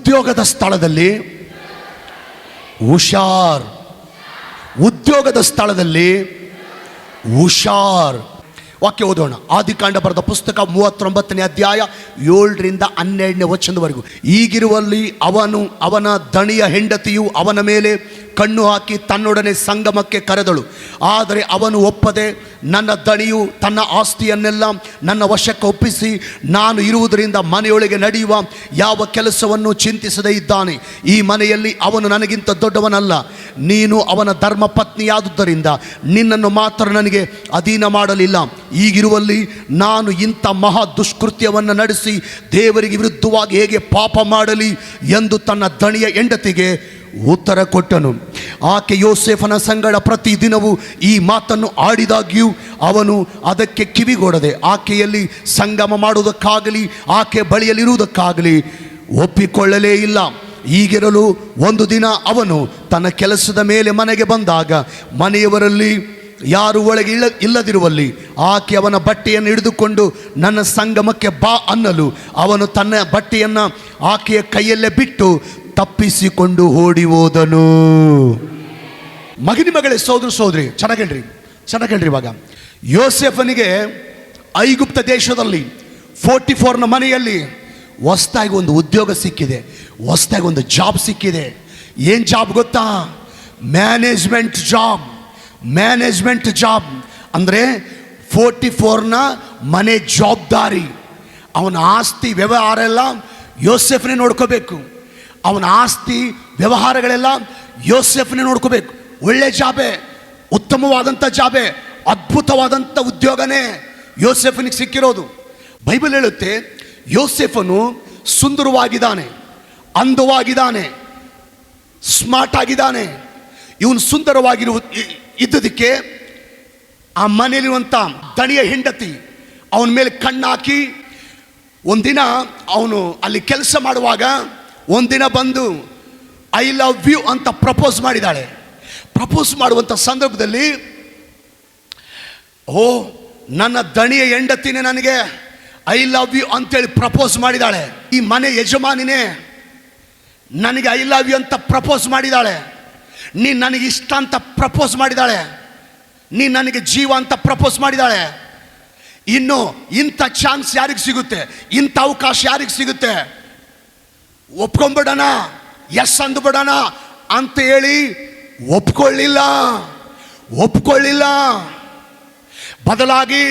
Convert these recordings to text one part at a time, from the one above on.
ಉದ್ಯೋಗದ ಸ್ಥಳದಲ್ಲಿ ಹುಷಾರ್. ಉದ್ಯೋಗದ ಸ್ಥಳದಲ್ಲಿ ಹುಷಾರ್. ವಾಕ್ಯ ಓದೋಣ. ಆದಿಕಾಂಡ ಬರೆದ ಪುಸ್ತಕ 39ನೇ ಅಧ್ಯಾಯ 7ರಿಂದ 12ನೇ ವಚನದವರೆಗೂ. ಈಗಿರುವಲ್ಲಿ ಅವನ ದಣಿಯ ಹೆಂಡತಿಯು ಅವನ ಮೇಲೆ ಕಣ್ಣು ಹಾಕಿ ತನ್ನೊಡನೆ ಸಂಗಮಕ್ಕೆ ಕರೆದಳು. ಆದರೆ ಅವನು ಒಪ್ಪದೆ, ನನ್ನ ದಣಿಯು ತನ್ನ ಆಸ್ತಿಯನ್ನೆಲ್ಲ ನನ್ನ ವಶಕ್ಕೆ ಒಪ್ಪಿಸಿ ನಾನು ಇರುವುದರಿಂದ ಮನೆಯೊಳಗೆ ನಡೆಯುವ ಯಾವ ಕೆಲಸವನ್ನು ಚಿಂತಿಸದೇ ಇದ್ದಾನೆ. ಈ ಮನೆಯಲ್ಲಿ ಅವನು ನನಗಿಂತ ದೊಡ್ಡವನಲ್ಲ. ನೀನು ಅವನ ಧರ್ಮಪತ್ನಿಯಾದುದರಿಂದ ನಿನ್ನನ್ನು ಮಾತ್ರ ನನಗೆ ಅಧೀನ ಮಾಡಲಿಲ್ಲ. ಈಗಿರುವಲ್ಲಿ ನಾನು ಇಂಥ ಮಹಾ ದುಷ್ಕೃತ್ಯವನ್ನು ನಡೆಸಿ ದೇವರಿಗೆ ವಿರುದ್ಧವಾಗಿ ಹೇಗೆ ಪಾಪ ಮಾಡಲಿ ಎಂದು ತನ್ನ ದಣಿಯ ಹೆಂಡತಿಗೆ ಉತ್ತರ ಕೊಟ್ಟನು. ಆಕೆ ಯೋಸೇಫನ ಸಂಗಡ ಪ್ರತಿದಿನವೂ ಈ ಮಾತನ್ನು ಆಡಿದಾಗ್ಯೂ ಅವನು ಅದಕ್ಕೆ ಕಿವಿಗೊಡದೆ ಆಕೆಯಲ್ಲಿ ಸಂಗಮ ಮಾಡುವುದಕ್ಕಾಗಲಿ ಆಕೆ ಬಳಿಯಲ್ಲಿರುವುದಕ್ಕಾಗಲಿ ಒಪ್ಪಿಕೊಳ್ಳಲೇ ಇಲ್ಲ. ಹೀಗಿರಲು ಒಂದು ದಿನ ಅವನು ತನ್ನ ಕೆಲಸದ ಮೇಲೆ ಮನೆಗೆ ಬಂದಾಗ ಮನೆಯವರಲ್ಲಿ ಯಾರು ಒಳಗೆ ಇಲ್ಲದಿರುವಲ್ಲಿ ಆಕೆ ಅವನ ಬಟ್ಟೆಯನ್ನು ಹಿಡಿದುಕೊಂಡು ನನ್ನ ಸಂಗಮಕ್ಕೆ ಬಾ ಅನ್ನಲು ಅವನು ತನ್ನ ಬಟ್ಟೆಯನ್ನು ಆಕೆಯ ಕೈಯಲ್ಲೇ ಬಿಟ್ಟು ತಪ್ಪಿಸಿಕೊಂಡು ಓಡಿ ಹೋದನು. ಮಗನೇ ಸೋದರ ಸೋದರಿ ಚೆನ್ನಾಗೇಳ್ರಿ. ಇವಾಗ ಯೋಸೇಫನಿಗೆ ಐಗುಪ್ತ ದೇಶದಲ್ಲಿ 44ನ ಮನೆಯಲ್ಲಿ ಹೊಸದಾಗಿ ಒಂದು ಉದ್ಯೋಗ ಸಿಕ್ಕಿದೆ, ಹೊಸದಾಗಿ ಒಂದು ಜಾಬ್ ಸಿಕ್ಕಿದೆ. ಏನು ಜಾಬ್ ಗೊತ್ತಾ? ಮ್ಯಾನೇಜ್ಮೆಂಟ್ ಜಾಬ್ ಅಂದರೆ 44ನ ಮನೆ ಜವಾಬ್ದಾರಿ. ಅವನ ಆಸ್ತಿ ವ್ಯವಹಾರ ಎಲ್ಲ ಯೋಸೇಫನೇ ನೋಡ್ಕೋಬೇಕು. ಅವನ ಆಸ್ತಿ ವ್ಯವಹಾರಗಳೆಲ್ಲ ಯೋಸೇಫನೇ ನೋಡ್ಕೋಬೇಕು. ಒಳ್ಳೆ ಜಾಬೆ, ಉತ್ತಮವಾದಂಥ ಜಾಬೆ, ಅದ್ಭುತವಾದಂಥ ಉದ್ಯೋಗನೇ ಯೋಸೇಫನಿಗೆ ಸಿಕ್ಕಿರೋದು. ಬೈಬಲ್ ಹೇಳುತ್ತೆ ಯೋಸೇಫನು ಸುಂದರವಾಗಿದ್ದಾನೆ, ಅಂದವಾಗಿದ್ದಾನೆ, ಸ್ಮಾರ್ಟ್ ಆಗಿದ್ದಾನೆ. ಇವನು ಇದ್ದದಕ್ಕೆ ಆ ಮನೆಯಲ್ಲಿರುವಂಥ ದಣಿಯ ಹೆಂಡತಿ ಅವನ ಮೇಲೆ ಕಣ್ಣಾಕಿ ಒಂದಿನ ಅವನು ಅಲ್ಲಿ ಕೆಲಸ ಮಾಡುವಾಗ ಒಂದಿನ ಬಂದು ಐ ಲವ್ ಯು ಅಂತ ಪ್ರಪೋಸ್ ಮಾಡಿದಾಳೆ. ಪ್ರಪೋಸ್ ಮಾಡುವಂಥ ಸಂದರ್ಭದಲ್ಲಿ ನನ್ನ ದಣಿಯ ಹೆಂಡತಿನೇ ನನಗೆ ಐ ಲವ್ ಯು ಅಂತೇಳಿ ಪ್ರಪೋಸ್ ಮಾಡಿದಾಳೆ. ಈ ಮನೆ ಯಜಮಾನಿನೇ ನನಗೆ ಐ ಲವ್ ಯು ಅಂತ ಪ್ರಪೋಸ್ ಮಾಡಿದಾಳೆ. ನೀನು ನನಗೆ ಇಷ್ಟ ಅಂತ ಪ್ರಪೋಸ್ ಮಾಡಿದಾಳೆ. ನೀನು ನನಗೆ ಜೀವ ಅಂತ ಪ್ರಪೋಸ್ ಮಾಡಿದಾಳೆ. ಇನ್ನು ಇಂಥ ಚಾನ್ಸ್ ಯಾರಿಗೆ ಸಿಗುತ್ತೆ? ಇಂಥ ಅವಕಾಶ ಯಾರಿಗೆ ಸಿಗುತ್ತೆ? ಒಪ್ಕೊಂಡ್ಬಿಡೋಣ, ಎಸ್ ಅಂದ್ಬಿಡೋಣ ಅಂತ ಹೇಳಿ ಒಪ್ಕೊಳ್ಳಿಲ್ಲ. ಬದಲಾಗಿ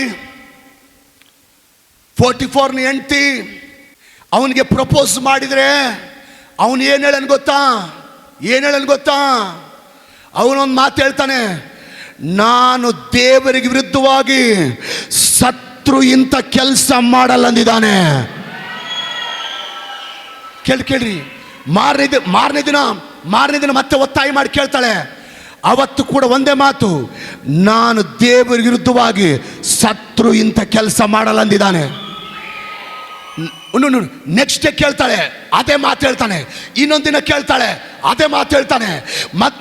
44ನ ಹೆಂಡತಿ ಅವನಿಗೆ ಪ್ರಪೋಸ್ ಮಾಡಿದರೆ ಅವನು ಏನು ಹೇಳನ್ ಗೊತ್ತಾ? ಅವನೊಂದು ಮಾತು ಹೇಳ್ತಾನೆ, ನಾನು ದೇವರಿಗೆ ವಿರುದ್ಧವಾಗಿ ಸತ್ರು ಇಂಥ ಕೆಲಸ ಮಾಡಲ್ಲ ಅಂದಿದ್ದಾನೆ. ಕೇಳ್ರಿ. ಮಾರನೇ ದಿನ ಮತ್ತೆ ಒತ್ತಾಯ ಮಾಡಿ ಕೇಳ್ತಾಳೆ. ಅವತ್ತು ಕೂಡ ಒಂದೇ ಮಾತು, ನಾನು ದೇವರಿಗೆ ವಿರುದ್ಧವಾಗಿ ಸತ್ರು ಇಂಥ ಕೆಲಸ ಮಾಡಲ್ಲ ಅಂದಿದ್ದಾನೆ. ನೆಕ್ಸ್ಟ್ ಡೇ ಕೇಳ್ತಾಳೆ, ಅದೇ ಮಾತು ಹೇಳ್ತಾನೆ. ಇನ್ನೊಂದು ದಿನ ಕೇಳ್ತಾಳೆ, ಅದೇ ಮಾತು ಹೇಳ್ತಾನೆ.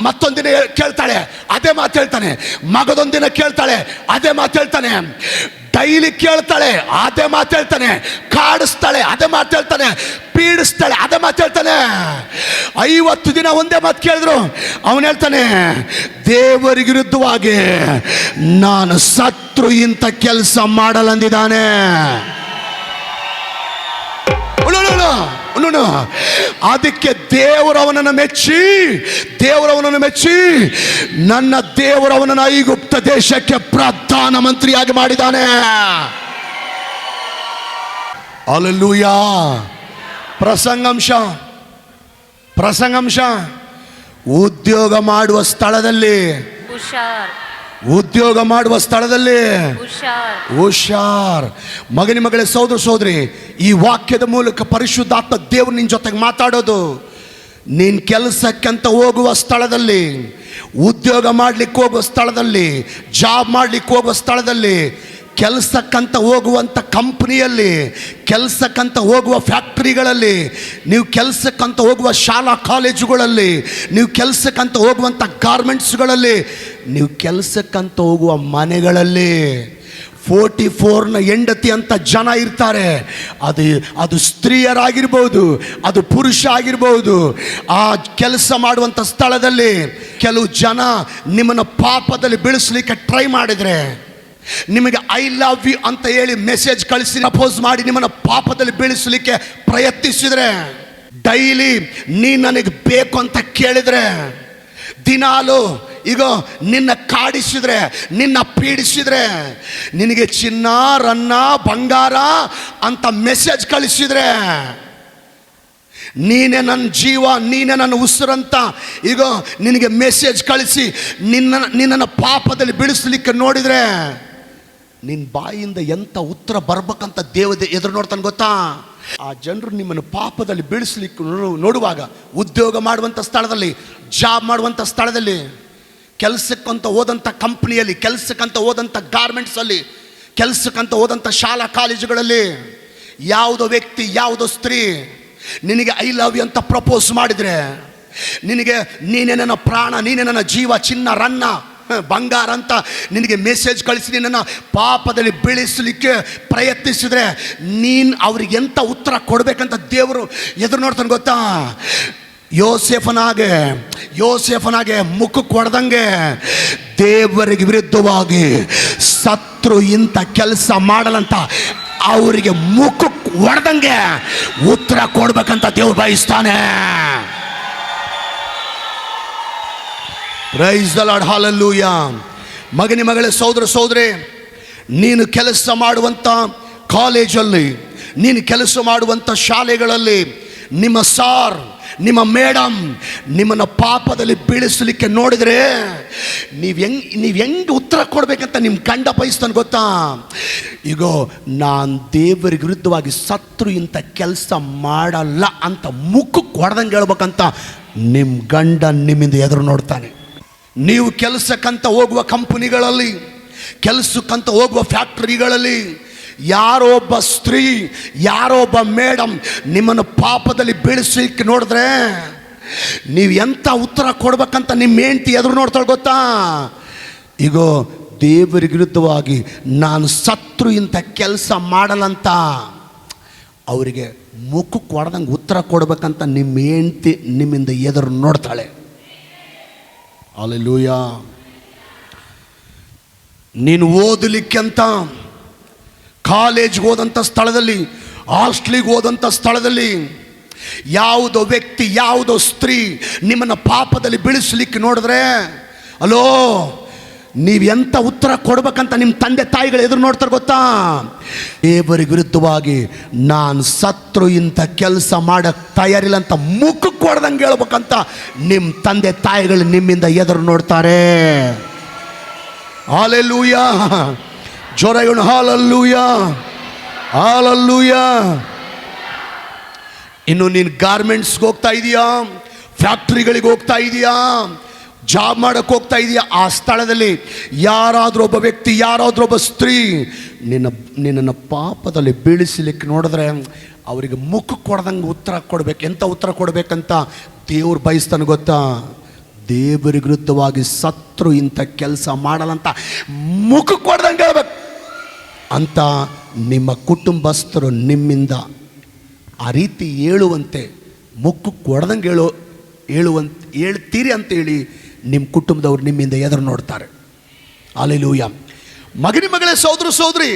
ಮತ್ತೊಂದು ದಿನ ಕೇಳ್ತಾಳೆ, ಅದೇ ಮಾತು ಹೇಳ್ತಾನೆ. ಮಗದೊಂದಿನ ಕೇಳ್ತಾಳೆ, ಅದೇ ಮಾತು ಹೇಳ್ತಾನೆ. ಡೈಲಿ ಕೇಳ್ತಾಳೆ, ಅದೇ ಮಾತು ಹೇಳ್ತಾನೆ. ಕಾಡಿಸ್ತಾಳೆ, ಅದೇ ಮಾತು ಹೇಳ್ತಾನೆ. ಪೀಡಿಸ್ತಾಳೆ, ಅದೇ ಮಾತು ಹೇಳ್ತಾನೆ. 50 ದಿನ ಒಂದೇ ಮಾತು ಕೇಳಿದ್ರು ಅವನು ಹೇಳ್ತಾನೆ, ದೇವರಿಗೆ ವಿರುದ್ಧವಾಗಿ ನಾನು ಸತ್ರು ಇಂಥ ಕೆಲಸ ಮಾಡಲ್ಲಂದಿದ್ದಾನೆ. ಅದಕ್ಕೆ ದೇವರವನನ್ನು ಮೆಚ್ಚಿ ನನ್ನ ದೇವರವನನ್ನು ಐಗುಪ್ತ ದೇಶಕ್ಕೆ ಪ್ರಧಾನ ಮಂತ್ರಿಯಾಗಿ ಮಾಡಿದ್ದಾನೆ. ಹಲ್ಲೆಲೂಯಾ. ಪ್ರಸಂಗಾಂಶ ಉದ್ಯೋಗ ಮಾಡುವ ಸ್ಥಳದಲ್ಲಿ ಹುಷಾರ್. ಮಗನೇ ಸೋದರ ಸೋದರಿ, ಈ ವಾಕ್ಯದ ಮೂಲಕ ಪರಿಶುದ್ಧಾತ್ಮ ದೇವರು ನಿನ್ನ ಜೊತೆಗೆ ಮಾತಾಡೋದು. ನೀನು ಕೆಲಸಕ್ಕಂತ ಹೋಗುವ ಸ್ಥಳದಲ್ಲಿ, ಉದ್ಯೋಗ ಮಾಡ್ಲಿಕ್ಕೆ ಹೋಗುವ ಸ್ಥಳದಲ್ಲಿ, ಜಾಬ್ ಮಾಡ್ಲಿಕ್ಕೆ ಹೋಗುವ ಸ್ಥಳದಲ್ಲಿ, ಕೆಲಸಕ್ಕಂತ ಹೋಗುವಂಥ ಕಂಪ್ನಿಯಲ್ಲಿ, ಕೆಲಸಕ್ಕಂತ ಹೋಗುವ ಫ್ಯಾಕ್ಟ್ರಿಗಳಲ್ಲಿ, ನೀವು ಕೆಲಸಕ್ಕಂತ ಹೋಗುವ ಶಾಲಾ ಕಾಲೇಜುಗಳಲ್ಲಿ, ನೀವು ಕೆಲಸಕ್ಕಂತ ಹೋಗುವಂಥ ಗಾರ್ಮೆಂಟ್ಸ್ಗಳಲ್ಲಿ, ನೀವು ಕೆಲಸಕ್ಕಂತ ಹೋಗುವ ಮನೆಗಳಲ್ಲಿ 44ನ ಹೆಂಡತಿ ಅಂತ ಜನ ಇರ್ತಾರೆ. ಅದು ಸ್ತ್ರೀಯರಾಗಿರ್ಬೋದು, ಅದು ಪುರುಷ ಆಗಿರ್ಬೋದು. ಆ ಕೆಲಸ ಮಾಡುವಂಥ ಸ್ಥಳದಲ್ಲಿ ಕೆಲವು ಜನ ನಿಮ್ಮನ್ನು ಪಾಪದಲ್ಲಿ ಬೀಳಿಸ್ಲಿಕ್ಕೆ ಟ್ರೈ ಮಾಡಿದರೆ, ನಿಮಗೆ ಐ ಲವ್ ಯು ಅಂತ ಹೇಳಿ ಮೆಸೇಜ್ ಕಳಿಸಿ ಪ್ರಪೋಸ್ ಮಾಡಿ ನಿಮ್ಮನ್ನು ಪಾಪದಲ್ಲಿ ಬೀಳಿಸಲಿಕ್ಕೆ ಪ್ರಯತ್ನಿಸಿದರೆ, ಡೈಲಿ ನೀ ನನಗೆ ಬೇಕು ಅಂತ ಕೇಳಿದರೆ, ದಿನಾಲು ಈಗ ನಿನ್ನ ಕಾಡಿಸಿದ್ರೆ, ನಿನ್ನ ಪೀಡಿಸಿದ್ರೆ, ನಿನಗೆ ಚಿನ್ನ ರನ್ನ ಬಂಗಾರ ಅಂತ ಮೆಸೇಜ್ ಕಳಿಸಿದ್ರೆ, ನೀನೇ ನನ್ನ ಜೀವ, ನೀನೇ ನನ್ನ ಉಸಿರಂತ ಈಗ ನಿನಗೆ ಮೆಸೇಜ್ ಕಳಿಸಿ ನಿನ್ನನ್ನು ಪಾಪದಲ್ಲಿ ಬಿಡಿಸ್ಲಿಕ್ಕೆ ನೋಡಿದರೆ, ನಿನ್ನ ಬಾಯಿಂದ ಎಂಥ ಉತ್ತರ ಬರ್ಬೇಕಂತ ದೇವತೆ ಎದುರು ನೋಡ್ತಾನೆ ಗೊತ್ತಾ? ಆ ಜನರು ನಿಮ್ಮನ್ನು ಪಾಪದಲ್ಲಿ ಬೀಳಿಸ್ಲಿಕ್ಕೆ ನೋಡುವಾಗ, ಉದ್ಯೋಗ ಮಾಡುವಂಥ ಸ್ಥಳದಲ್ಲಿ, ಜಾಬ್ ಮಾಡುವಂಥ ಸ್ಥಳದಲ್ಲಿ, ಕೆಲಸಕ್ಕಂತ ಹೋದಂಥ ಕಂಪ್ನಿಯಲ್ಲಿ, ಕೆಲಸಕ್ಕಂತ ಹೋದಂಥ ಗಾರ್ಮೆಂಟ್ಸಲ್ಲಿ, ಕೆಲಸಕ್ಕಂತ ಹೋದಂಥ ಶಾಲಾ ಕಾಲೇಜುಗಳಲ್ಲಿ ಯಾವುದೋ ವ್ಯಕ್ತಿ, ಯಾವುದೋ ಸ್ತ್ರೀ ನಿನಗೆ ಐ ಲವ್ ಯು ಅಂತ ಪ್ರಪೋಸ್ ಮಾಡಿದರೆ, ನಿನಗೆ ನೀನೇ ನನ್ನ ಪ್ರಾಣ, ನೀನೇ ನನ್ನ ಜೀವ, ಚಿನ್ನ ರನ್ನ ಬಂಗಾರ ಅಂತ ನಿನಗೆ ಮೆಸೇಜ್ ಕಳಿಸಿ ನಿನ್ನನ್ನು ಪಾಪದಲ್ಲಿ ಬೀಳಿಸಲಿಕ್ಕೆ ಪ್ರಯತ್ನಿಸಿದರೆ, ನೀನು ಅವ್ರಿಗೆ ಎಂಥ ಉತ್ತರ ಕೊಡಬೇಕಂತ ದೇವರು ಎದುರು ನೋಡ್ತಾನೆ ಗೊತ್ತಾ? ಯೋಸೇಫನಾಗೆ ಮುಖಕ್ಕೆ ಹೊಡೆದಂಗೆ ದೇವರಿಗೆ ವಿರುದ್ಧವಾಗಿ ಸತ್ರು ಇಂಥ ಕೆಲಸ ಮಾಡಲಂತ ಅವರಿಗೆ ಮುಖಕ್ಕೆ ಹೊಡೆದಂಗೆ ಉತ್ತರ ಕೊಡ್ಬೇಕಂತ ದೇವ್ರು ಬಯಸ್ತಾನೆ. Praise the Lord, hallelujah. ಮಗನಿ ಮಗಳೇ, ಸಹೋದರ ಸಹೋದರಿ, ನೀನು ಕೆಲಸ ಮಾಡುವಂಥ ಕಾಲೇಜಲ್ಲಿ, ನೀನು ಕೆಲಸ ಮಾಡುವಂಥ ಶಾಲೆಗಳಲ್ಲಿ ನಿಮ್ಮ ಸಾರ್, ನಿಮ್ಮ ಮೇಡಮ್ ನಿಮ್ಮನ್ನು ಪಾಪದಲ್ಲಿ ಬೀಳಿಸಲಿಕ್ಕೆ ನೋಡಿದರೆ ನೀವು ಹೆಂಗೆ ಉತ್ತರ ಕೊಡಬೇಕಂತ ನಿಮ್ಮ ಗಂಡ ಬಯಸ್ತಾನೆ ಗೊತ್ತಾ? ಈಗ ನಾನು ದೇವರಿಗೆ ವಿರುದ್ಧವಾಗಿ ಸತ್ರು ಇಂಥ ಕೆಲಸ ಮಾಡಲ್ಲ ಅಂತ ಮುಖಕ್ಕೆ ಹೊಡೆದಂಗೆ ಹೇಳ್ಬೇಕಂತ ನಿಮ್ಮ ಗಂಡ ನಿಮ್ಮಿಂದ ಎದುರು ನೋಡ್ತಾನೆ. ನೀವು ಕೆಲಸಕ್ಕಂತ ಹೋಗುವ ಕಂಪನಿಗಳಲ್ಲಿ, ಕೆಲಸಕ್ಕಂತ ಹೋಗುವ ಫ್ಯಾಕ್ಟರಿಗಳಲ್ಲಿ ಯಾರೋ ಒಬ್ಬ ಸ್ತ್ರೀ, ಯಾರೋ ಒಬ್ಬ ಮೇಡಮ್ ನಿಮ್ಮನ್ನು ಪಾಪದಲ್ಲಿ ಬೀಳಿಸಲಿಕ್ಕೆ ನೋಡಿದ್ರೆ ನೀವು ಎಂಥ ಉತ್ತರ ಕೊಡ್ಬೇಕಂತ ನಿಮ್ಮ ಹೆಂಡತಿ ಎದುರು ನೋಡ್ತಾಳೆ ಗೊತ್ತಾ? ಈಗ ದೇವರಿಗೆ ವಿರುದ್ಧವಾಗಿ ನಾನು ಸತ್ರು ಇಂಥ ಕೆಲಸ ಮಾಡಲ್ಲಂತ ಅವರಿಗೆ ಮುಖಕ್ಕೆ ಹೊಡೆದಂಗೆ ಉತ್ತರ ಕೊಡ್ಬೇಕಂತ ನಿಮ್ಮ ಹೆಂಡತಿ ನಿಮ್ಮಿಂದ ಎದುರು ನೋಡ್ತಾಳೆ. ಹಲ್ಲೆಲೂಯಾ. ನೀನು ಓದಲಿಕ್ಕೆ ಅಂತ ಕಾಲೇಜ್ಗೆ ಹೋದಂಥ ಸ್ಥಳದಲ್ಲಿ, ಹಾಸ್ಟ್ಲಿಗೆ ಹೋದಂಥ ಸ್ಥಳದಲ್ಲಿ ಯಾವುದೋ ವ್ಯಕ್ತಿ, ಯಾವುದೋ ಸ್ತ್ರೀ ನಿಮ್ಮನ್ನು ಪಾಪದಲ್ಲಿ ಬೀಳಿಸ್ಲಿಕ್ಕೆ ನೋಡಿದ್ರೆ, ಅಲೋ ನೀವು ಎಂಥ ಉತ್ತರ ಕೊಡ್ಬೇಕಂತ ನಿಮ್ಮ ತಂದೆ ತಾಯಿಗಳು ಎದುರು ನೋಡ್ತಾರೆ ಗೊತ್ತಾ? ದೇವರಿಗೆ ವಿರುದ್ಧವಾಗಿ ನಾನು ಸತ್ರು ಇಂಥ ಕೆಲಸ ಮಾಡಕ್ಕೆ ತಯಾರಿಲ್ಲ ಅಂತ ಮುಖಕ್ಕೆ ಕೊಡ್ದಂಗೆ ಹೇಳ್ಬೇಕಂತ ನಿಮ್ಮ ತಂದೆ ತಾಯಿಗಳು ನಿಮ್ಮಿಂದ ಎದುರು ನೋಡ್ತಾರೆ. ಹಲ್ಲೆಲೂಯಾ. ಜೋರಾಗಿ ಹಲ್ಲೆಲೂಯಾ, ಹಲ್ಲೆಲೂಯಾ. ಇನ್ನು ನೀನು ಗಾರ್ಮೆಂಟ್ಸ್ಗೆ ಹೋಗ್ತಾ ಇದೀಯಾ, ಫ್ಯಾಕ್ಟ್ರಿಗಳಿಗೆ ಹೋಗ್ತಾ ಇದೀಯಾ, ಜಾಬ್ ಮಾಡೋಕ್ಕೆ ಹೋಗ್ತಾ ಇದೆಯಾ, ಆ ಸ್ಥಳದಲ್ಲಿ ಯಾರಾದರೂ ಒಬ್ಬ ವ್ಯಕ್ತಿ, ಯಾರಾದರೂ ಒಬ್ಬ ಸ್ತ್ರೀ ನಿನ್ನನ್ನು ಪಾಪದಲ್ಲಿ ಬೀಳಿಸಲಿಕ್ಕೆ ನೋಡಿದ್ರೆ ಅವರಿಗೆ ಮುಖಕ್ಕೆ ಕೊಡ್ದಂಗೆ ಉತ್ತರ ಕೊಡ್ಬೇಕು. ಎಂಥ ಉತ್ತರ ಕೊಡಬೇಕಂತ ದೇವ್ರು ಬಯಸ್ತಾನೆ ಗೊತ್ತಾ? ದೇವರಿಗೆ ವಿರುದ್ಧವಾಗಿ ಸತ್ರು ಇಂಥ ಕೆಲಸ ಮಾಡಲ್ಲಂತ ಮುಖಕ್ಕೆ ಕೊಡ್ದಂಗೆ ಹೇಳ್ಬೇಕು ಅಂತ ನಿಮ್ಮ ಕುಟುಂಬಸ್ಥರು ನಿಮ್ಮಿಂದ ಆ ರೀತಿ ಹೇಳುವಂತೆ, ಮುಖಕ್ಕೆ ಕೊಡ್ದಂಗೆ ಹೇಳ್ತೀರಿ ಅಂತೇಳಿ ನಿಮ್ಮ ಕುಟುಂಬದವ್ರು ನಿಮ್ಮಿಂದ ಎದುರು ನೋಡ್ತಾರೆ. ಹಲ್ಲೆಲೂಯಾ. ಮಗನಿ ಮಗಳೇ, ಸಹೋದರ ಸಹೋದರಿ,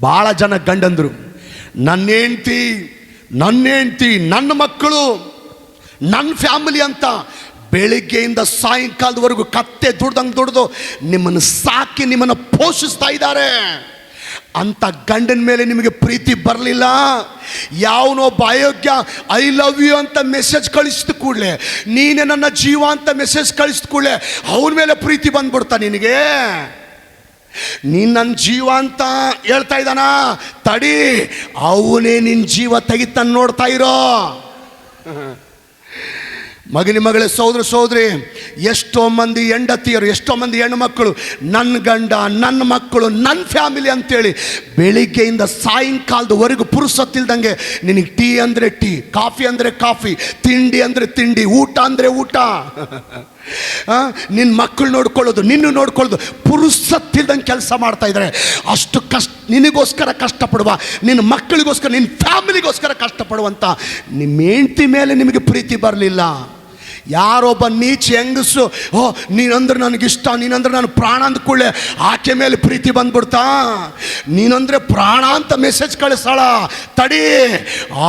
ಭಾಳ ಜನ ಗಂಡಂದರು ನನ್ನ ಹೆಂಡ್ತಿ, ನನ್ನ ಮಕ್ಕಳು, ನನ್ನ ಫ್ಯಾಮಿಲಿ ಅಂತ ಬೆಳಿಗ್ಗೆಯಿಂದ ಸಾಯಂಕಾಲದವರೆಗೂ ಕತ್ತೆ ದುಡ್ದಂಗೆ ದುಡ್ದು ನಿಮ್ಮನ್ನು ಸಾಕಿ ನಿಮ್ಮನ್ನು ಪೋಷಿಸ್ತಾ ಇದ್ದಾರೆ. ಅಂಥ ಗಂಡನ ಮೇಲೆ ನಿಮಗೆ ಪ್ರೀತಿ ಬರಲಿಲ್ಲ, ಯಾವನೊಬ್ಬ ಅಯೋಗ್ಯ ಐ ಲವ್ ಯು ಅಂತ ಮೆಸೇಜ್ ಕಳಿಸಿದ ಕೂಡಲೇ, ನೀನೇ ನನ್ನ ಜೀವ ಅಂತ ಮೆಸೇಜ್ ಕಳಿಸಿದ ಕೂಡಲೇ ಅವನ ಮೇಲೆ ಪ್ರೀತಿ ಬಂದ್ಬಿಡ್ತಾ ನಿನಗೆ. ನೀನು ನನ್ನ ಜೀವ ಅಂತ ಹೇಳ್ತಾ ಇದ್ದಾನ, ತಡಿ ಅವನೇ ನಿನ್ನ ಜೀವ ತೆಗಿತಾನೆ, ನೋಡ್ತಾ ಇರೋ. ಮಗನಿ ಮಗಳೇ, ಸಹೋದರ ಸಹೋದರಿ, ಎಷ್ಟೋ ಮಂದಿ ಹೆಂಡತಿಯರು, ಎಷ್ಟೋ ಮಂದಿ ಹೆಣ್ಣು ಮಕ್ಕಳು ನನ್ನ ಗಂಡ, ನನ್ನ ಮಕ್ಕಳು, ನನ್ನ ಫ್ಯಾಮಿಲಿ ಅಂತೇಳಿ ಬೆಳಿಗ್ಗೆಯಿಂದ ಸಾಯಂಕಾಲದವರೆಗೂ ಪುರುಸತ್ತಿಲ್ದಂಗೆ ನಿನಗೆ ಟೀ ಅಂದರೆ ಟೀ, ಕಾಫಿ ಅಂದರೆ ಕಾಫಿ, ತಿಂಡಿ ಅಂದರೆ ತಿಂಡಿ, ಊಟ ಅಂದರೆ ಊಟ. ನಿನ್ನ ಮಕ್ಕಳು ನೋಡ್ಕೊಳ್ಳೋದು, ನಿನ್ನ ನೋಡ್ಕೊಳ್ಳೋದು, ಪುರುಸತ್ತಿಲ್ದಂಗೆ ಕೆಲಸ ಮಾಡ್ತಾ ಇದ್ದಾರೆ. ಅಷ್ಟು ನಿನಗೋಸ್ಕರ ಕಷ್ಟಪಡುವ, ನಿನ್ನ ಮಕ್ಕಳಿಗೋಸ್ಕರ, ನಿನ್ನ ಫ್ಯಾಮಿಲಿಗೋಸ್ಕರ ಕಷ್ಟಪಡುವಂಥ ನಿಮ್ಮ ಹೆಂಡತಿ ಮೇಲೆ ನಿಮಗೆ ಪ್ರೀತಿ ಬರಲಿಲ್ಲ. ಯಾರೊಬ್ಬ ನೀಚ ಹೆಂಗಸು, ನೀನಂದ್ರೆ ನನಗಿಷ್ಟ, ನೀನಂದ್ರೆ ನಾನು ಪ್ರಾಣ ಅಂದ್ಕೊಳ್ಳೆ, ಆಕೆ ಮೇಲೆ ಪ್ರೀತಿ ಬಂದ್ಬಿಡ್ತಾ. ನೀನಂದ್ರೆ ಪ್ರಾಣ ಅಂತ ಮೆಸೇಜ್ ಕಳಿಸ್ತಾಳ, ತಡಿ,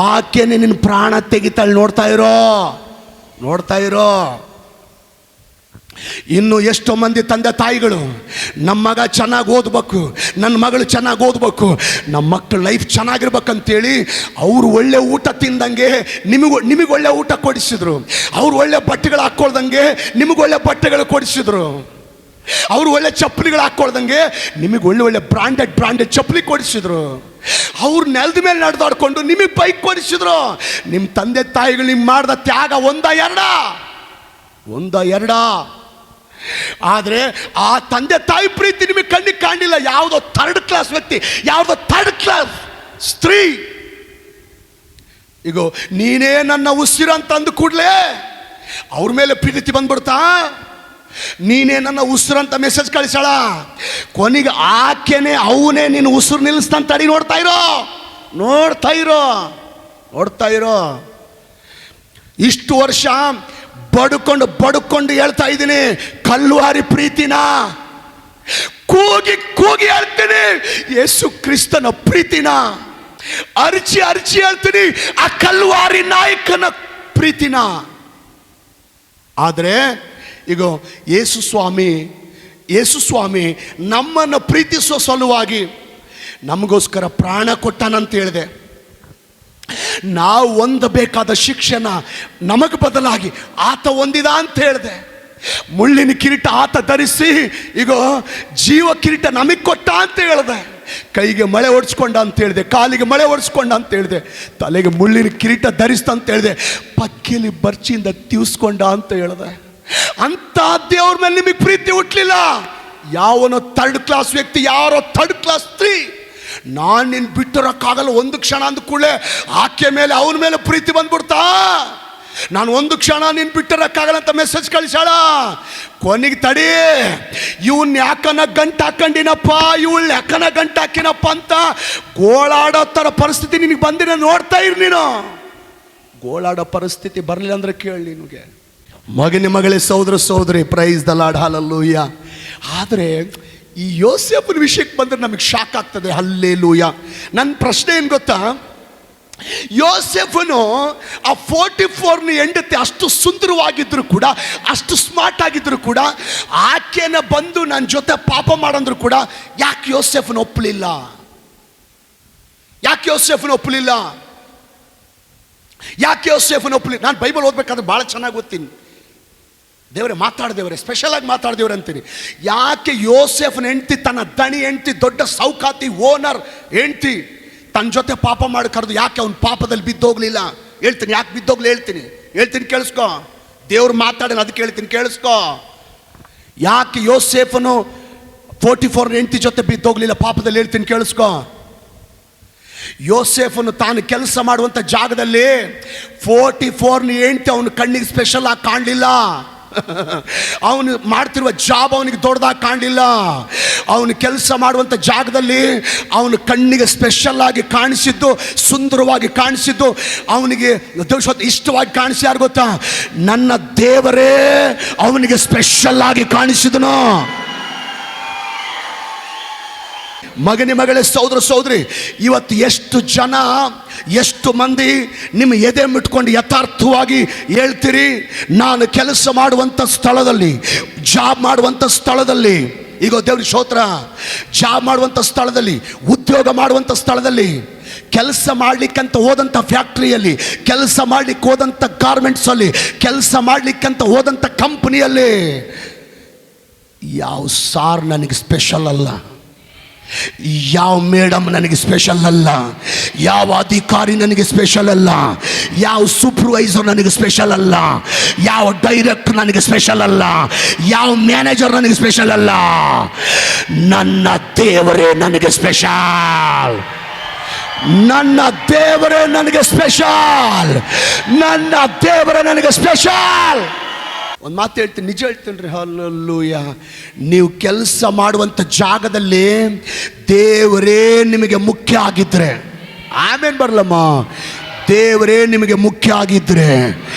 ಆಕೆನೆ ನಿನ್ನ ಪ್ರಾಣ ತೆಗಿತಾಳೆ. ನೋಡ್ತಾ ಇರೋ. ಇನ್ನು ಎಷ್ಟೋ ಮಂದಿ ತಂದೆ ತಾಯಿಗಳು, ನಮ್ಮ ಮಗ ಚೆನ್ನಾಗಿ ಓದಬೇಕು, ನನ್ನ ಮಗಳು ಚೆನ್ನಾಗಿ ಓದಬೇಕು, ನಮ್ಮ ಮಕ್ಕಳ ಲೈಫ್ ಚೆನ್ನಾಗಿರ್ಬೇಕಂತೇಳಿ ಅವರು ಒಳ್ಳೆ ಊಟ ತಿಂದಂಗೆ ನಿಮಗೆ ಒಳ್ಳೆ ಊಟ ಕೊಡಿಸಿದ್ರು. ಅವ್ರು ಒಳ್ಳೆ ಬಟ್ಟೆಗಳು ಹಾಕ್ಕೊಳ್ದಂಗೆ ನಿಮಗೆ ಒಳ್ಳೆ ಬಟ್ಟೆಗಳು ಕೊಡಿಸಿದ್ರು. ಅವರು ಒಳ್ಳೆ ಚಪ್ಪಲಿಗಳು ಹಾಕ್ಕೊಳ್ದಂಗೆ ನಿಮಗೆ ಒಳ್ಳೆ ಬ್ರಾಂಡೆಡ್ ಚಪ್ಪಲಿ ಕೊಡಿಸಿದ್ರು. ಅವ್ರು ನೆಲದ ಮೇಲೆ ನಡೆದಾಡ್ಕೊಂಡು ನಿಮಗೆ ಬೈಕ್ ಕೊಡಿಸಿದ್ರು. ನಿಮ್ಮ ತಂದೆ ತಾಯಿಗಳು ನಿಮ್ಗೆ ಮಾಡಿದ ತ್ಯಾಗ ಒಂದ ಎರಡ. ಆದರೆ ಆ ತಂದೆ ತಾಯಿ ಪ್ರೀತಿ ನಿಮಗೆ ಕಣ್ಣಿಗೆ ಕಾಣಲಿಲ್ಲ. ಯಾವುದೋ ಥರ್ಡ್ ಕ್ಲಾಸ್ ವ್ಯಕ್ತಿ, ಯಾವುದೋ ಥರ್ಡ್ ಕ್ಲಾಸ್ ಸ್ತ್ರೀ, ಈಗ ನೀನೇ ನನ್ನ ಉಸಿರು ಅಂತ ಅಂದು ಕೂಡಲೇ ಅವ್ರ ಮೇಲೆ ಪ್ರೀತಿ ಬಂದ್ಬಿಡ್ತಾ. ನೀನೇ ನನ್ನ ಉಸಿರು ಅಂತ ಮೆಸೇಜ್ ಕಳಿಸಾಳ. ಕೊನೆಗೆ ಆಕೆನೆ ಅವನೇ ನಿನ್ನ ಉಸಿರು ನಿಲ್ಲಿಸ್ತಾನೆ. ತಡಿ, ನೋಡ್ತಾ ಇರೋ. ಇಷ್ಟು ವರ್ಷ ಬಡುಕೊಂಡು ಹೇಳ್ತಾ ಇದ್ದೀನಿ ಕಲ್ವಾರಿ ಪ್ರೀತಿನ. ಕೂಗಿ ಹೇಳ್ತೀನಿ ಯೇಸು ಕ್ರಿಸ್ತನ ಪ್ರೀತಿನ. ಅರ್ಚಿ ಹೇಳ್ತೀನಿ ಆ ಕಲ್ವಾರಿ ನಾಯಕನ ಪ್ರೀತಿನ. ಆದರೆ ಈಗ ಯೇಸು ಸ್ವಾಮಿ ನಮ್ಮನ್ನು ಪ್ರೀತಿಸುವ ಸಲುವಾಗಿ ನಮಗೋಸ್ಕರ ಪ್ರಾಣ ಕೊಟ್ಟಾನಂತ ಹೇಳಿದೆ. ನಾವು ಹೊಂದಬೇಕಾದ ಶಿಕ್ಷಣ ನಮಗೆ ಬದಲಾಗಿ ಆತ ಹೊಂದಿದ ಅಂತ ಹೇಳಿದೆ. ಮುಳ್ಳಿನ ಕಿರೀಟ ಆತ ಧರಿಸಿ ಈಗ ಜೀವ ಕಿರೀಟ ನಮಗೆ ಕೊಟ್ಟ ಅಂತ ಹೇಳಿದೆ. ಕೈಗೆ ಮಳೆ ಹೊಡ್ಸ್ಕೊಂಡ ಅಂತ ಹೇಳಿದೆ, ಕಾಲಿಗೆ ಮಳೆ ಹೊಡ್ಸ್ಕೊಂಡ ಅಂತ ಹೇಳಿದೆ, ತಲೆಗೆ ಮುಳ್ಳಿನ ಕಿರೀಟ ಧರಿಸ್ತ ಅಂತ ಹೇಳಿದೆ, ಪಕ್ಕಿಲಿ ಬರ್ಚಿಯಿಂದ ತಿವ್ಸ್ಕೊಂಡ ಅಂತ ಹೇಳಿದೆ. ಅಂತ ದೇವ್ರ ಮೇಲೆ ನಿಮಗೆ ಪ್ರೀತಿ ಹುಟ್ಟಲಿಲ್ಲ. ಯಾವನೋ ಥರ್ಡ್ ಕ್ಲಾಸ್ ವ್ಯಕ್ತಿ, ಯಾರೋ ಥರ್ಡ್ ಕ್ಲಾಸ್ ಸ್ತ್ರೀ, ನಾನು ನಿನ್ನ ಬಿಟ್ಟಿರೋಕ್ಕಾಗಲ್ಲ ಒಂದು ಕ್ಷಣ ಅಂದ ಕೂಡಲೇ ಆಕೆ ಮೇಲೆ ಅವನ ಮೇಲೆ ಪ್ರೀತಿ ಬಂದ್ಬಿಡ್ತಾ. ನಾನು ಒಂದು ಕ್ಷಣ ನೀನು ಬಿಟ್ಟಿರೋಕ್ಕಾಗಲ್ಲ ಅಂತ ಮೆಸೇಜ್ ಕಳಿಸಾಳ. ಕೊನೆಗೆ ತಡಿ, ಇವನ್ ಯಾಕನ ಗಂಟು ಹಾಕೊಂಡಿನಪ್ಪ, ಇವಳು ಯಾಕನ ಗಂಟು ಹಾಕಿನಪ್ಪ ಅಂತ ಗೋಳಾಡೋ ಥರ ಪರಿಸ್ಥಿತಿ ನಿನಗೆ ಬಂದಿನ ನೋಡ್ತಾ ಇರು. ನೀನು ಗೋಳಾಡೋ ಪರಿಸ್ಥಿತಿ ಬರಲಿಲ್ಲ ಅಂದ್ರೆ ಕೇಳಿ ನಿನಗೆ. ಮಗನೇ ಸಹೋದರಿ, ಪ್ರೈಸ್ ದ ಲಾರ್ಡ್, ಹಲ್ಲೆಲೂಯ. ಆದರೆ ಈ ಯೋಸೇಫನ ವಿಷಯಕ್ಕೆ ಬಂದರೆ ನಮಗೆ ಶಾಕ್ ಆಗ್ತದೆ. ಹಲ್ಲೆಲೂಯ. ನನ್ನ ಪ್ರಶ್ನೆ ಏನು ಗೊತ್ತಾ, ಯೋಸೇಫನು ಆ 44ನ ಹೆಂಡತಿ ಅಷ್ಟು ಸುಂದರವಾಗಿದ್ರು ಕೂಡ, ಅಷ್ಟು ಸ್ಮಾರ್ಟ್ ಆಗಿದ್ರು ಕೂಡ, ಆಕೆನ ಬಂದು ನನ್ನ ಜೊತೆ ಪಾಪ ಮಾಡಂದ್ರು ಕೂಡ ಯಾಕೆ ಯೋಸೇಫನ ಒಪ್ಪಲಿಲ್ಲ? ನಾನು ಬೈಬಲ್ ಓದಬೇಕಾದ್ರೆ ಭಾಳ ಚೆನ್ನಾಗಿ ಓದ್ತೀನಿ. ದೇವರೇ ಮಾತಾಡ್ದೇವ್ರೆ, ಸ್ಪೆಷಲಾಗಿ ಮಾತಾಡ್ದೇವ್ರೆ ಅಂತೀನಿ. ಯಾಕೆ ಯೋಸೇಫನ ಹೆಂಡ್ತಿ, ತನ್ನ ದಣಿ ಹೆಂಡ್ತಿ, ದೊಡ್ಡ ಸೌಕಾತಿ ಓನರ್ ಹೆಂಡ್ತಿ ತನ್ನ ಜೊತೆ ಪಾಪ ಮಾಡಿ ಕರೆದು ಯಾಕೆ ಅವನ ಪಾಪದಲ್ಲಿ ಬಿದ್ದೋಗ್ಲಿಲ್ಲ? ಹೇಳ್ತೀನಿ ಯಾಕೆ ಬಿದ್ದೋಗ್ಲಿ, ಹೇಳ್ತೀನಿ ಕೇಳಿಸ್ಕೊ. ದೇವ್ರು ಮಾತಾಡೋಣ, ಅದಕ್ಕೆ ಹೇಳ್ತೀನಿ ಕೇಳಿಸ್ಕೊ. ಯಾಕೆ ಯೋಸೇಫನು 44 ಹೆಂಡ್ತಿ ಜೊತೆ ಬಿದ್ದೋಗ್ಲಿಲ್ಲ ಪಾಪದಲ್ಲಿ? ಹೇಳ್ತೀನಿ ಕೇಳಿಸ್ಕೊ. ಯೋಸೇಫನು ತಾನು ಕೆಲಸ ಮಾಡುವಂಥ ಜಾಗದಲ್ಲಿ 44ನ ಹೆಂಡ್ತಿ ಅವನ ಕಣ್ಣಿಗೆ ಸ್ಪೆಷಲ್ ಆಗಿ ಕಾಣಲಿಲ್ಲ. ಅವನು ಮಾಡ್ತಿರುವ ಜಾಬ್ ಅವನಿಗೆ ದೊಡ್ಡದಾಗಿ ಕಾಣಲಿಲ್ಲ. ಅವನು ಕೆಲಸ ಮಾಡುವಂಥ ಜಾಗದಲ್ಲಿ ಅವನ ಕಣ್ಣಿಗೆ ಸ್ಪೆಷಲ್ ಆಗಿ ಕಾಣಿಸಿದ್ದು, ಸುಂದರವಾಗಿ ಕಾಣಿಸಿದ್ದು, ಅವನಿಗೆ ಇಷ್ಟವಾಗಿ ಕಾಣಿಸಿ ಯಾರು ಗೊತ್ತಾ? ನನ್ನ ದೇವರೇ ಅವನಿಗೆ ಸ್ಪೆಷಲ್ ಆಗಿ ಕಾಣಿಸಿದನು. ಮಗನೇ, ಸಹೋದರಿ, ಇವತ್ತು ಎಷ್ಟು ಜನ, ಎಷ್ಟು ಮಂದಿ ನಿಮ್ಮ ಎದೆ ಮುಟ್ಕೊಂಡು ಯಥಾರ್ಥವಾಗಿ ಹೇಳ್ತೀರಿ, ನಾನು ಕೆಲಸ ಮಾಡುವಂಥ ಸ್ಥಳದಲ್ಲಿ, ಜಾಬ್ ಮಾಡುವಂಥ ಸ್ಥಳದಲ್ಲಿ, ಈಗ ದೇವ್ರ ಸ್ತೋತ್ರ, ಜಾಬ್ ಮಾಡುವಂಥ ಸ್ಥಳದಲ್ಲಿ, ಉದ್ಯೋಗ ಮಾಡುವಂಥ ಸ್ಥಳದಲ್ಲಿ, ಕೆಲಸ ಮಾಡಲಿಕ್ಕಂತ ಹೋದಂಥ ಫ್ಯಾಕ್ಟ್ರಿಯಲ್ಲಿ, ಕೆಲಸ ಮಾಡಲಿಕ್ಕೆ ಹೋದಂಥ ಗಾರ್ಮೆಂಟ್ಸಲ್ಲಿ, ಕೆಲಸ ಮಾಡಲಿಕ್ಕಂತ ಹೋದಂಥ ಕಂಪ್ನಿಯಲ್ಲಿ ಯಾವ ಸಾರ್ ನನಗೆ ಸ್ಪೆಷಲ್ ಅಲ್ಲ, ಯಾವ ಮೇಡಮ್ ನನಗೆ ಸ್ಪೆಷಲ್ ಅಲ್ಲ, ಯಾವ ಅಧಿಕಾರಿ ನನಗೆ ಸ್ಪೆಷಲ್ ಅಲ್ಲ, ಯಾವ ಸೂಪರ್ವೈಸರ್ ನನಗೆ ಸ್ಪೆಷಲ್ ಅಲ್ಲ, ಯಾವ ಡೈರೆಕ್ಟರ್ ನನಗೆ ಸ್ಪೆಷಲ್ ಅಲ್ಲ, ಯಾವ ಮ್ಯಾನೇಜರ್ ನನಗೆ ಸ್ಪೆಷಲ್ ಅಲ್ಲ. ನನ್ನ ದೇವರೇ ನನಗೆ ಸ್ಪೆಷಲ್. ನನ್ನ ದೇವರೇ ನನಗೆ ಸ್ಪೆಷಲ್. ನನ್ನ ದೇವರೇ ನನಗೆ ಸ್ಪೆಷಲ್. ಒಂದು ಮಾತು ಹೇಳ್ತೀನಿ, ನಿಜ ಹೇಳ್ತೀನಿ ರೀ, ಹಲ್ಲೆಲೂಯ. ನೀವು ಕೆಲಸ ಮಾಡುವಂಥ ಜಾಗದಲ್ಲಿ ದೇವರೇ ನಿಮಗೆ ಮುಖ್ಯ ಆಗಿದ್ರೆ, ಆಮೇಲೆ ಬರಲಮ್ಮ, ದೇವರೇ ನಿಮಗೆ ಮುಖ್ಯ ಆಗಿದ್ರೆ,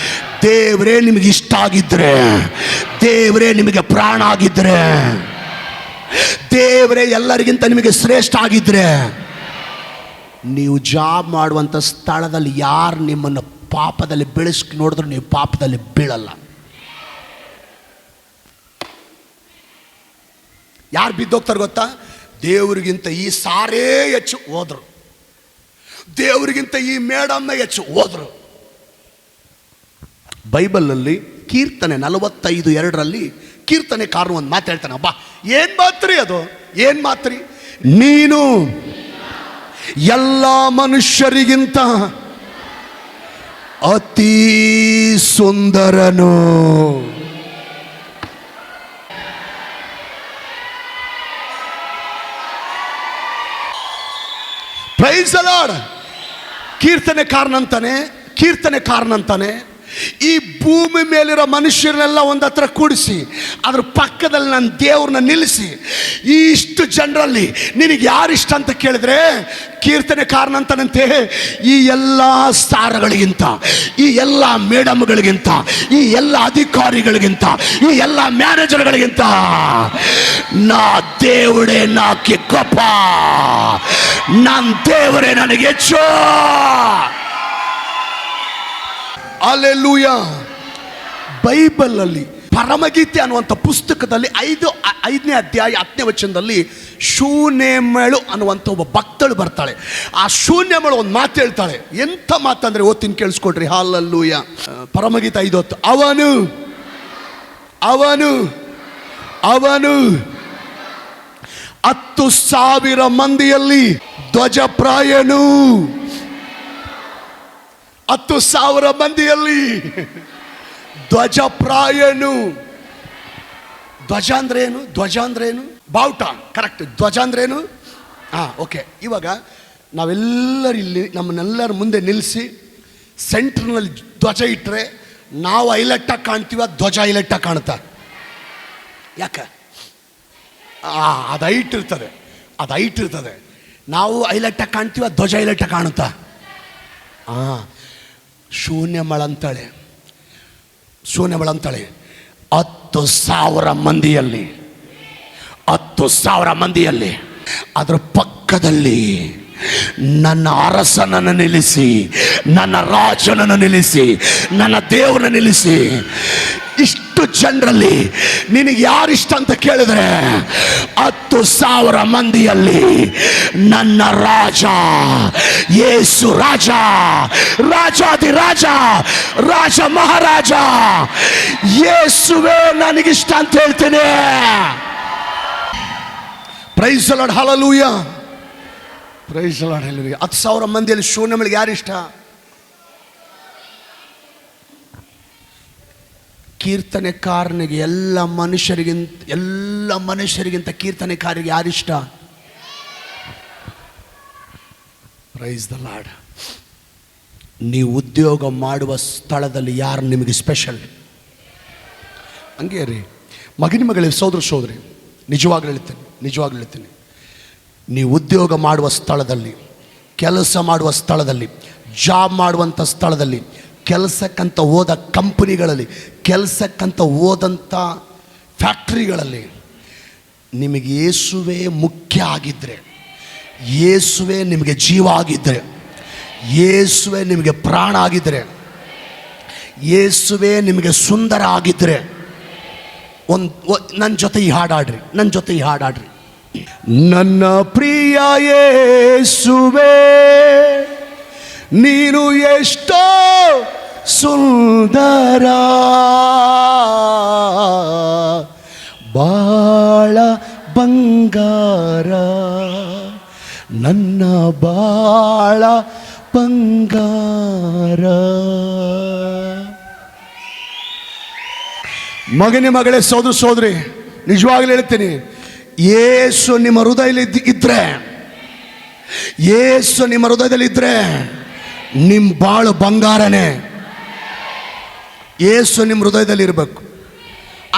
ದೇವರೇ ನಿಮಗೆ ಇಷ್ಟ ಆಗಿದ್ರೆ, ದೇವರೇ ನಿಮಗೆ ಪ್ರಾಣ ಆಗಿದ್ರೆ, ದೇವರೇ ಎಲ್ಲರಿಗಿಂತ ನಿಮಗೆ ಶ್ರೇಷ್ಠ ಆಗಿದ್ರೆ, ನೀವು ಜಾಬ್ ಮಾಡುವಂಥ ಸ್ಥಳದಲ್ಲಿ ಯಾರು ನಿಮ್ಮನ್ನು ಪಾಪದಲ್ಲಿ ಬೆಳೆಸ್ಕಿ ನೋಡಿದ್ರೆ ನೀವು ಪಾಪದಲ್ಲಿ ಬೀಳಲ್ಲ. ಯಾರು ಬಿದ್ದೋಗ್ತಾರೆ ಗೊತ್ತಾ? ದೇವರಿಗಿಂತ ಈ ಸಾರೇ ಹೆಚ್ಚು ಹೋದ್ರು, ದೇವರಿಗಿಂತ ಈ ಮೇಡಮ್ನ ಹೆಚ್ಚು ಹೋದ್ರು. ಬೈಬಲಲ್ಲಿ ಕೀರ್ತನೆ 45:2 ಕೀರ್ತನೆಕಾರನು ಒಂದು ಮಾತು ಹೇಳ್ತಾನೆ. ಅಬ್ಬಾ, ಏನು ಮಾತ್ರಿ ಅದು, ಏನು ಮಾತ್ರಿ? ನೀನು ಎಲ್ಲ ಮನುಷ್ಯರಿಗಿಂತ ಅತಿ ಸುಂದರನು. Praise the Lord. ಕೀರ್ತನೆಕಾರನಂತಾನೆ ಈ ಭೂಮಿ ಮೇಲಿರೋ ಮನುಷ್ಯರನ್ನೆಲ್ಲ ಒಂದು ಹತ್ರ ಕೂಡಿಸಿ ಅದ್ರ ಪಕ್ಕದಲ್ಲಿ ನನ್ನ ದೇವ್ರನ್ನ ನಿಲ್ಲಿಸಿ, ಇಷ್ಟು ಜನರಲ್ಲಿ ನಿನಗೆ ಯಾರಿಷ್ಟ ಅಂತ ಕೇಳಿದ್ರೆ ಕೀರ್ತನೆಕಾರನಂತಾನಂತೆ, ಈ ಎಲ್ಲ ಸ್ಟಾರ್ಗಳಿಗಿಂತ, ಈ ಎಲ್ಲ ಮೇಡಮ್ಗಳಿಗಿಂತ, ಈ ಎಲ್ಲ ಅಧಿಕಾರಿಗಳಿಗಿಂತ, ಈ ಎಲ್ಲ ಮ್ಯಾನೇಜರ್ಗಳಿಗಿಂತ ನಾ ದೇವರೇ ನಾಕಿ ಗಪ್ಪ, ನನ್ನ ದೇವರೇ ನನಗೆ ಹೆಚ್ಚು. ಹಲ್ಲೆಲೂಯಾ. ಬೈಬಲಲ್ಲಿ ಪರಮಗೀತೆ ಅನ್ನುವಂಥ ಪುಸ್ತಕದಲ್ಲಿ 5ನೇ ಅಧ್ಯಾಯ 10ನೇ ವಚನದಲ್ಲಿ ಶೂನೇಮಳು ಅನ್ನುವಂಥ ಒಬ್ಬ ಭಕ್ತಳು ಬರ್ತಾಳೆ. ಆ ಶೂನ್ಯಮಳು ಒಂದು ಮಾತು ಹೇಳ್ತಾಳೆ. ಎಂಥ ಮಾತಂದ್ರೆ ಓದ್ತೀನಿ ಕೇಳಿಸ್ಕೊಡ್ರಿ. ಹಲ್ಲೆಲೂಯಾ. ಪರಮಗೀತೆ 5:10. ಅವನು 10,000 ಮಂದಿಯಲ್ಲಿ ಧ್ವಜಪ್ರಾಯನು. 10,000 ಮಂದಿಯಲ್ಲಿ ಧ್ವಜಪ್ರಾಯನು. ಧ್ವಜ ಅಂದ್ರೇನು? ಬಾವುಟ. ಕರೆಕ್ಟ್. ಧ್ವಜ ಅಂದ್ರೇನು? ಓಕೆ. ಇವಾಗ ನಾವೆಲ್ಲರೂ ಇಲ್ಲಿ ನಮ್ಮನ್ನೆಲ್ಲರ ಮುಂದೆ ನಿಲ್ಲಿಸಿ ಸೆಂಟ್ರ್ನಲ್ಲಿ ಧ್ವಜ ಇಟ್ಟರೆ ನಾವು ಹೈಲೈಟಾಗಿ ಕಾಣ್ತೀವಿ, ಧ್ವಜ ಹೈಲೈಟಾಗಿ ಕಾಣುತ್ತಾ? ಯಾಕೆ? ಅದು ಹೈಟ್ ಇರ್ತದೆ. ನಾವು ಹೈಲೈಟಾಗಿ ಕಾಣ್ತೀವಿ, ಧ್ವಜ ಹೈಲೈಟಾಗಿ ಕಾಣುತ್ತಾ? ಶೂನ್ಯಮಳಂತಾಳೆ 10,000 ಮಂದಿಯಲ್ಲಿ ಅದರ ಪಕ್ಕದಲ್ಲಿ ನನ್ನ ಅರಸನನ್ನು ನಿಲ್ಲಿಸಿ, ನನ್ನ ರಾಜನನ್ನು ನಿಲ್ಲಿಸಿ, ನನ್ನ ದೇವರನ್ನು ನಿಲ್ಲಿಸಿ, ಇಷ್ಟು ಜನರಲ್ಲಿ ನಿನಗೆ ಯಾರಿಷ್ಟ ಅಂತ ಕೇಳಿದ್ರೆ 10,000 ಮಂದಿಯಲ್ಲಿ ನನ್ನ ರಾಜ ಯೇಸು, ರಾಜಾಧಿರಾಜ, ರಾಜ ಮಹಾರಾಜ ಯೇಸುವೇ ನನಗಿಷ್ಟ ಅಂತ ಹೇಳ್ತೇನೆ. Praise the Lord. Hallelujah. Praise the Lord. Hallelujah. 10,000 ಮಂದಿಯಲ್ಲಿ ಶೂನ್ಯಮಳಿಗೆ ಯಾರಿಷ್ಟ? ಕೀರ್ತನೆಕಾರನಿಗೆ ಎಲ್ಲ ಮನುಷ್ಯರಿಗಿಂತ ಕೀರ್ತನೆಕಾರಿಗೆ ಯಾರಿಷ್ಟ? Praise the Lord. ನೀವು ಉದ್ಯೋಗ ಮಾಡುವ ಸ್ಥಳದಲ್ಲಿ ಯಾರು ನಿಮಗೆ ಸ್ಪೆಷಲ್? ಹಂಗೆ ರೀ ಮಗನಿಗೆ ಸೋದರಿ, ನಿಜವಾಗ್ಲೂ ಹೇಳ್ತೀನಿ, ನೀವು ಉದ್ಯೋಗ ಮಾಡುವ ಸ್ಥಳದಲ್ಲಿ, ಕೆಲಸ ಮಾಡುವ ಸ್ಥಳದಲ್ಲಿ, ಜಾಬ್ ಮಾಡುವಂಥ ಸ್ಥಳದಲ್ಲಿ, ಕೆಲಸಕ್ಕಂತ ಹೋದ ಕಂಪನಿಗಳಲ್ಲಿ, ಕೆಲಸಕ್ಕಂತ ಹೋದಂಥ ಫ್ಯಾಕ್ಟ್ರಿಗಳಲ್ಲಿ ನಿಮಗೆ ಯೇಸುವೇ ಮುಖ್ಯ ಆಗಿದ್ದರೆ, ಯೇಸುವೇ ನಿಮಗೆ ಜೀವ ಆಗಿದ್ದರೆ, ಯೇಸುವೇ ನಿಮಗೆ ಪ್ರಾಣ ಆಗಿದ್ದರೆ, ಯೇಸುವೇ ನಿಮಗೆ ಸುಂದರ ಆಗಿದ್ದರೆ, ನನ್ನ ಜೊತೆ ಈ ಹಾಡಾಡ್ರಿ. ನನ್ನ ಪ್ರಿಯ ಯೇಸುವೇ, ನೀನು ಎಷ್ಟೋ ಸುಂದರ, ಬಾಳ ಬಂಗಾರ, ನನ್ನ ಬಾಳ ಬಂಗಾರ. ಮಗನೇ, ಸೋದರಿ, ನಿಜವಾಗ್ಲೂ ಹೇಳ್ತೀನಿ, ಯೇಸು ನಿಮ್ಮ ಹೃದಯದಲ್ಲಿದ್ದರೆ ನಿಮ್ಮ ಬಾಳು ಬಂಗಾರನೇ. ಯೇಸು ನಿಮ್ಮ ಹೃದಯದಲ್ಲಿ ಇರಬೇಕು.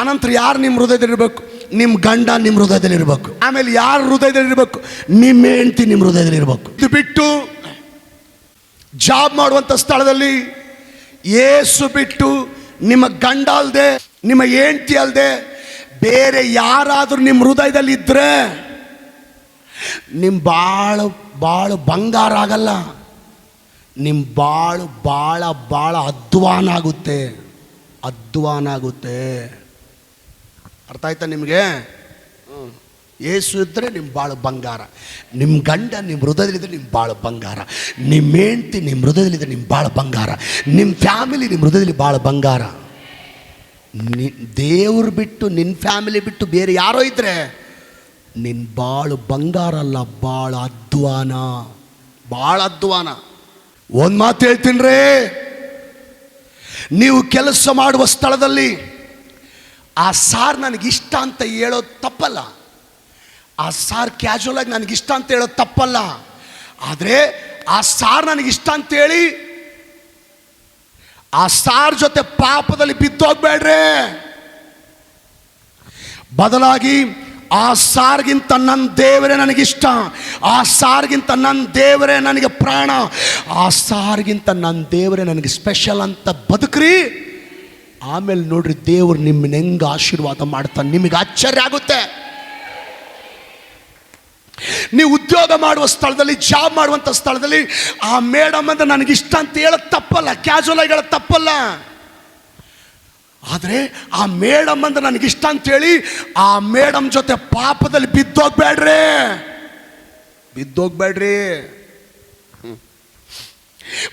ಅನಂತರ ಯಾರು ನಿಮ್ಮ ಹೃದಯದಲ್ಲಿರಬೇಕು? ನಿಮ್ಮ ಗಂಡ ನಿಮ್ಮ ಹೃದಯದಲ್ಲಿರಬೇಕು. ಆಮೇಲೆ ಯಾರು ಹೃದಯದಲ್ಲಿರಬೇಕು? ನಿಮ್ಮ ಹೆಂಡತಿ ನಿಮ್ಮ ಹೃದಯದಲ್ಲಿರಬೇಕು. ಇದು ಬಿಟ್ಟು ಜಾಬ್ ಮಾಡುವಂಥ ಸ್ಥಳದಲ್ಲಿ ಏಸು ಬಿಟ್ಟು ನಿಮ್ಮ ಗಂಡ ಅಲ್ಲದೆ ನಿಮ್ಮ ಹೆಂಡತಿ ಅಲ್ಲದೆ ಬೇರೆ ಯಾರಾದರೂ ನಿಮ್ಮ ಹೃದಯದಲ್ಲಿ ಇದ್ದರೆ ನಿಮ್ಮ ಬಾಳು ಬಂಗಾರ ಆಗಲ್ಲ. ನಿಮ್ಮ ಬಾಳ ಅಧ್ವಾನ ಆಗುತ್ತೆ. ಅರ್ಥ ಆಯ್ತಾ ನಿಮಗೆ? ಏಸು ಇದ್ದರೆ ನಿಮ್ಮ ಬಾಳು ಬಂಗಾರ. ನಿಮ್ಮ ಗಂಡ ನಿಮ್ಮ ಹೃದಯದಲ್ಲಿದ್ದರೆ ನಿಮ್ಮ ಬಾಳು ಬಂಗಾರ. ನಿಮ್ಮ ಹೆಂಡತಿ ನಿಮ್ಮ ಹೃದಯದಲ್ಲಿದ್ದರೆ ನಿಮ್ಮ ಬಾಳು ಬಂಗಾರ. ನಿಮ್ಮ ಫ್ಯಾಮಿಲಿ ನಿಮ್ಮ ಹೃದಯದಲ್ಲಿ ಬಾಳು ಬಂಗಾರ. ದೇವ್ರು ಬಿಟ್ಟು ನಿನ್ನ ಫ್ಯಾಮಿಲಿ ಬಿಟ್ಟು ಬೇರೆ ಯಾರೋ ಇದ್ದರೆ ನಿನ್ನ ಬಾಳು ಬಂಗಾರ ಅಲ್ಲ, ಭಾಳ ಅಧ್ವಾನ. ಒಂದು ಮಾತು ಹೇಳ್ತೀನಿ ರೀ, ನೀವು ಕೆಲಸ ಮಾಡುವ ಸ್ಥಳದಲ್ಲಿ ಆ ಸಾರ್ ನನಗಿಷ್ಟ ಅಂತ ಹೇಳೋದು ತಪ್ಪಲ್ಲ. ಆ ಸಾರ್ ಕ್ಯಾಶುವಲ್ ಆಗಿ ನನಗಿಷ್ಟ ಅಂತ ಹೇಳೋದು ತಪ್ಪಲ್ಲ. ಆದರೆ ಆ ಸಾರ್ ನನಗಿಷ್ಟ ಅಂತೇಳಿ ಆ ಸಾರ್ ಜೊತೆ ಪಾಪದಲ್ಲಿ ಬಿದ್ದೋಗ್ಬೇಡ್ರಿ. ಬದಲಾಗಿ ಆ ಸಾರ್ಗಿಂತ ನನ್ನ ದೇವರೇ ನನಗಿಷ್ಟ, ಆ ಸಾರ್ಗಿಂತ ನನ್ನ ದೇವರೇ ನನಗೆ ಪ್ರಾಣ, ಆ ಸಾರ್ಗಿಂತ ನನ್ನ ದೇವರೇ ನನಗೆ ಸ್ಪೆಷಲ್ ಅಂತ ಬದುಕ್ರಿ. ಆಮೇಲೆ ನೋಡ್ರಿ ದೇವರು ನಿಮ್ಮನ್ನ ಹೆಂಗೆ ಆಶೀರ್ವಾದ ಮಾಡ್ತಾನೆ, ನಿಮಗೆ ಆಶ್ಚರ್ಯ ಆಗುತ್ತೆ. ನೀವು ಉದ್ಯೋಗ ಮಾಡುವ ಸ್ಥಳದಲ್ಲಿ, ಜಾಬ್ ಮಾಡುವಂಥ ಸ್ಥಳದಲ್ಲಿ ಆ ಮೇಡಮ್ ಅಂತ ನನಗಿಷ್ಟ ಅಂತ ಹೇಳೋದು ತಪ್ಪಲ್ಲ, ಕ್ಯಾಶುವಲ್ ಆಗಿ ಹೇಳೋದು ತಪ್ಪಲ್ಲ. ಆದರೆ ಆ ಮೇಡಮ್ ಅಂದ್ರೆ ನನಗಿಷ್ಟ ಅಂತೇಳಿ ಆ ಮೇಡಮ್ ಜೊತೆ ಪಾಪದಲ್ಲಿ ಬಿದ್ದೋಗ್ಬೇಡ್ರಿ.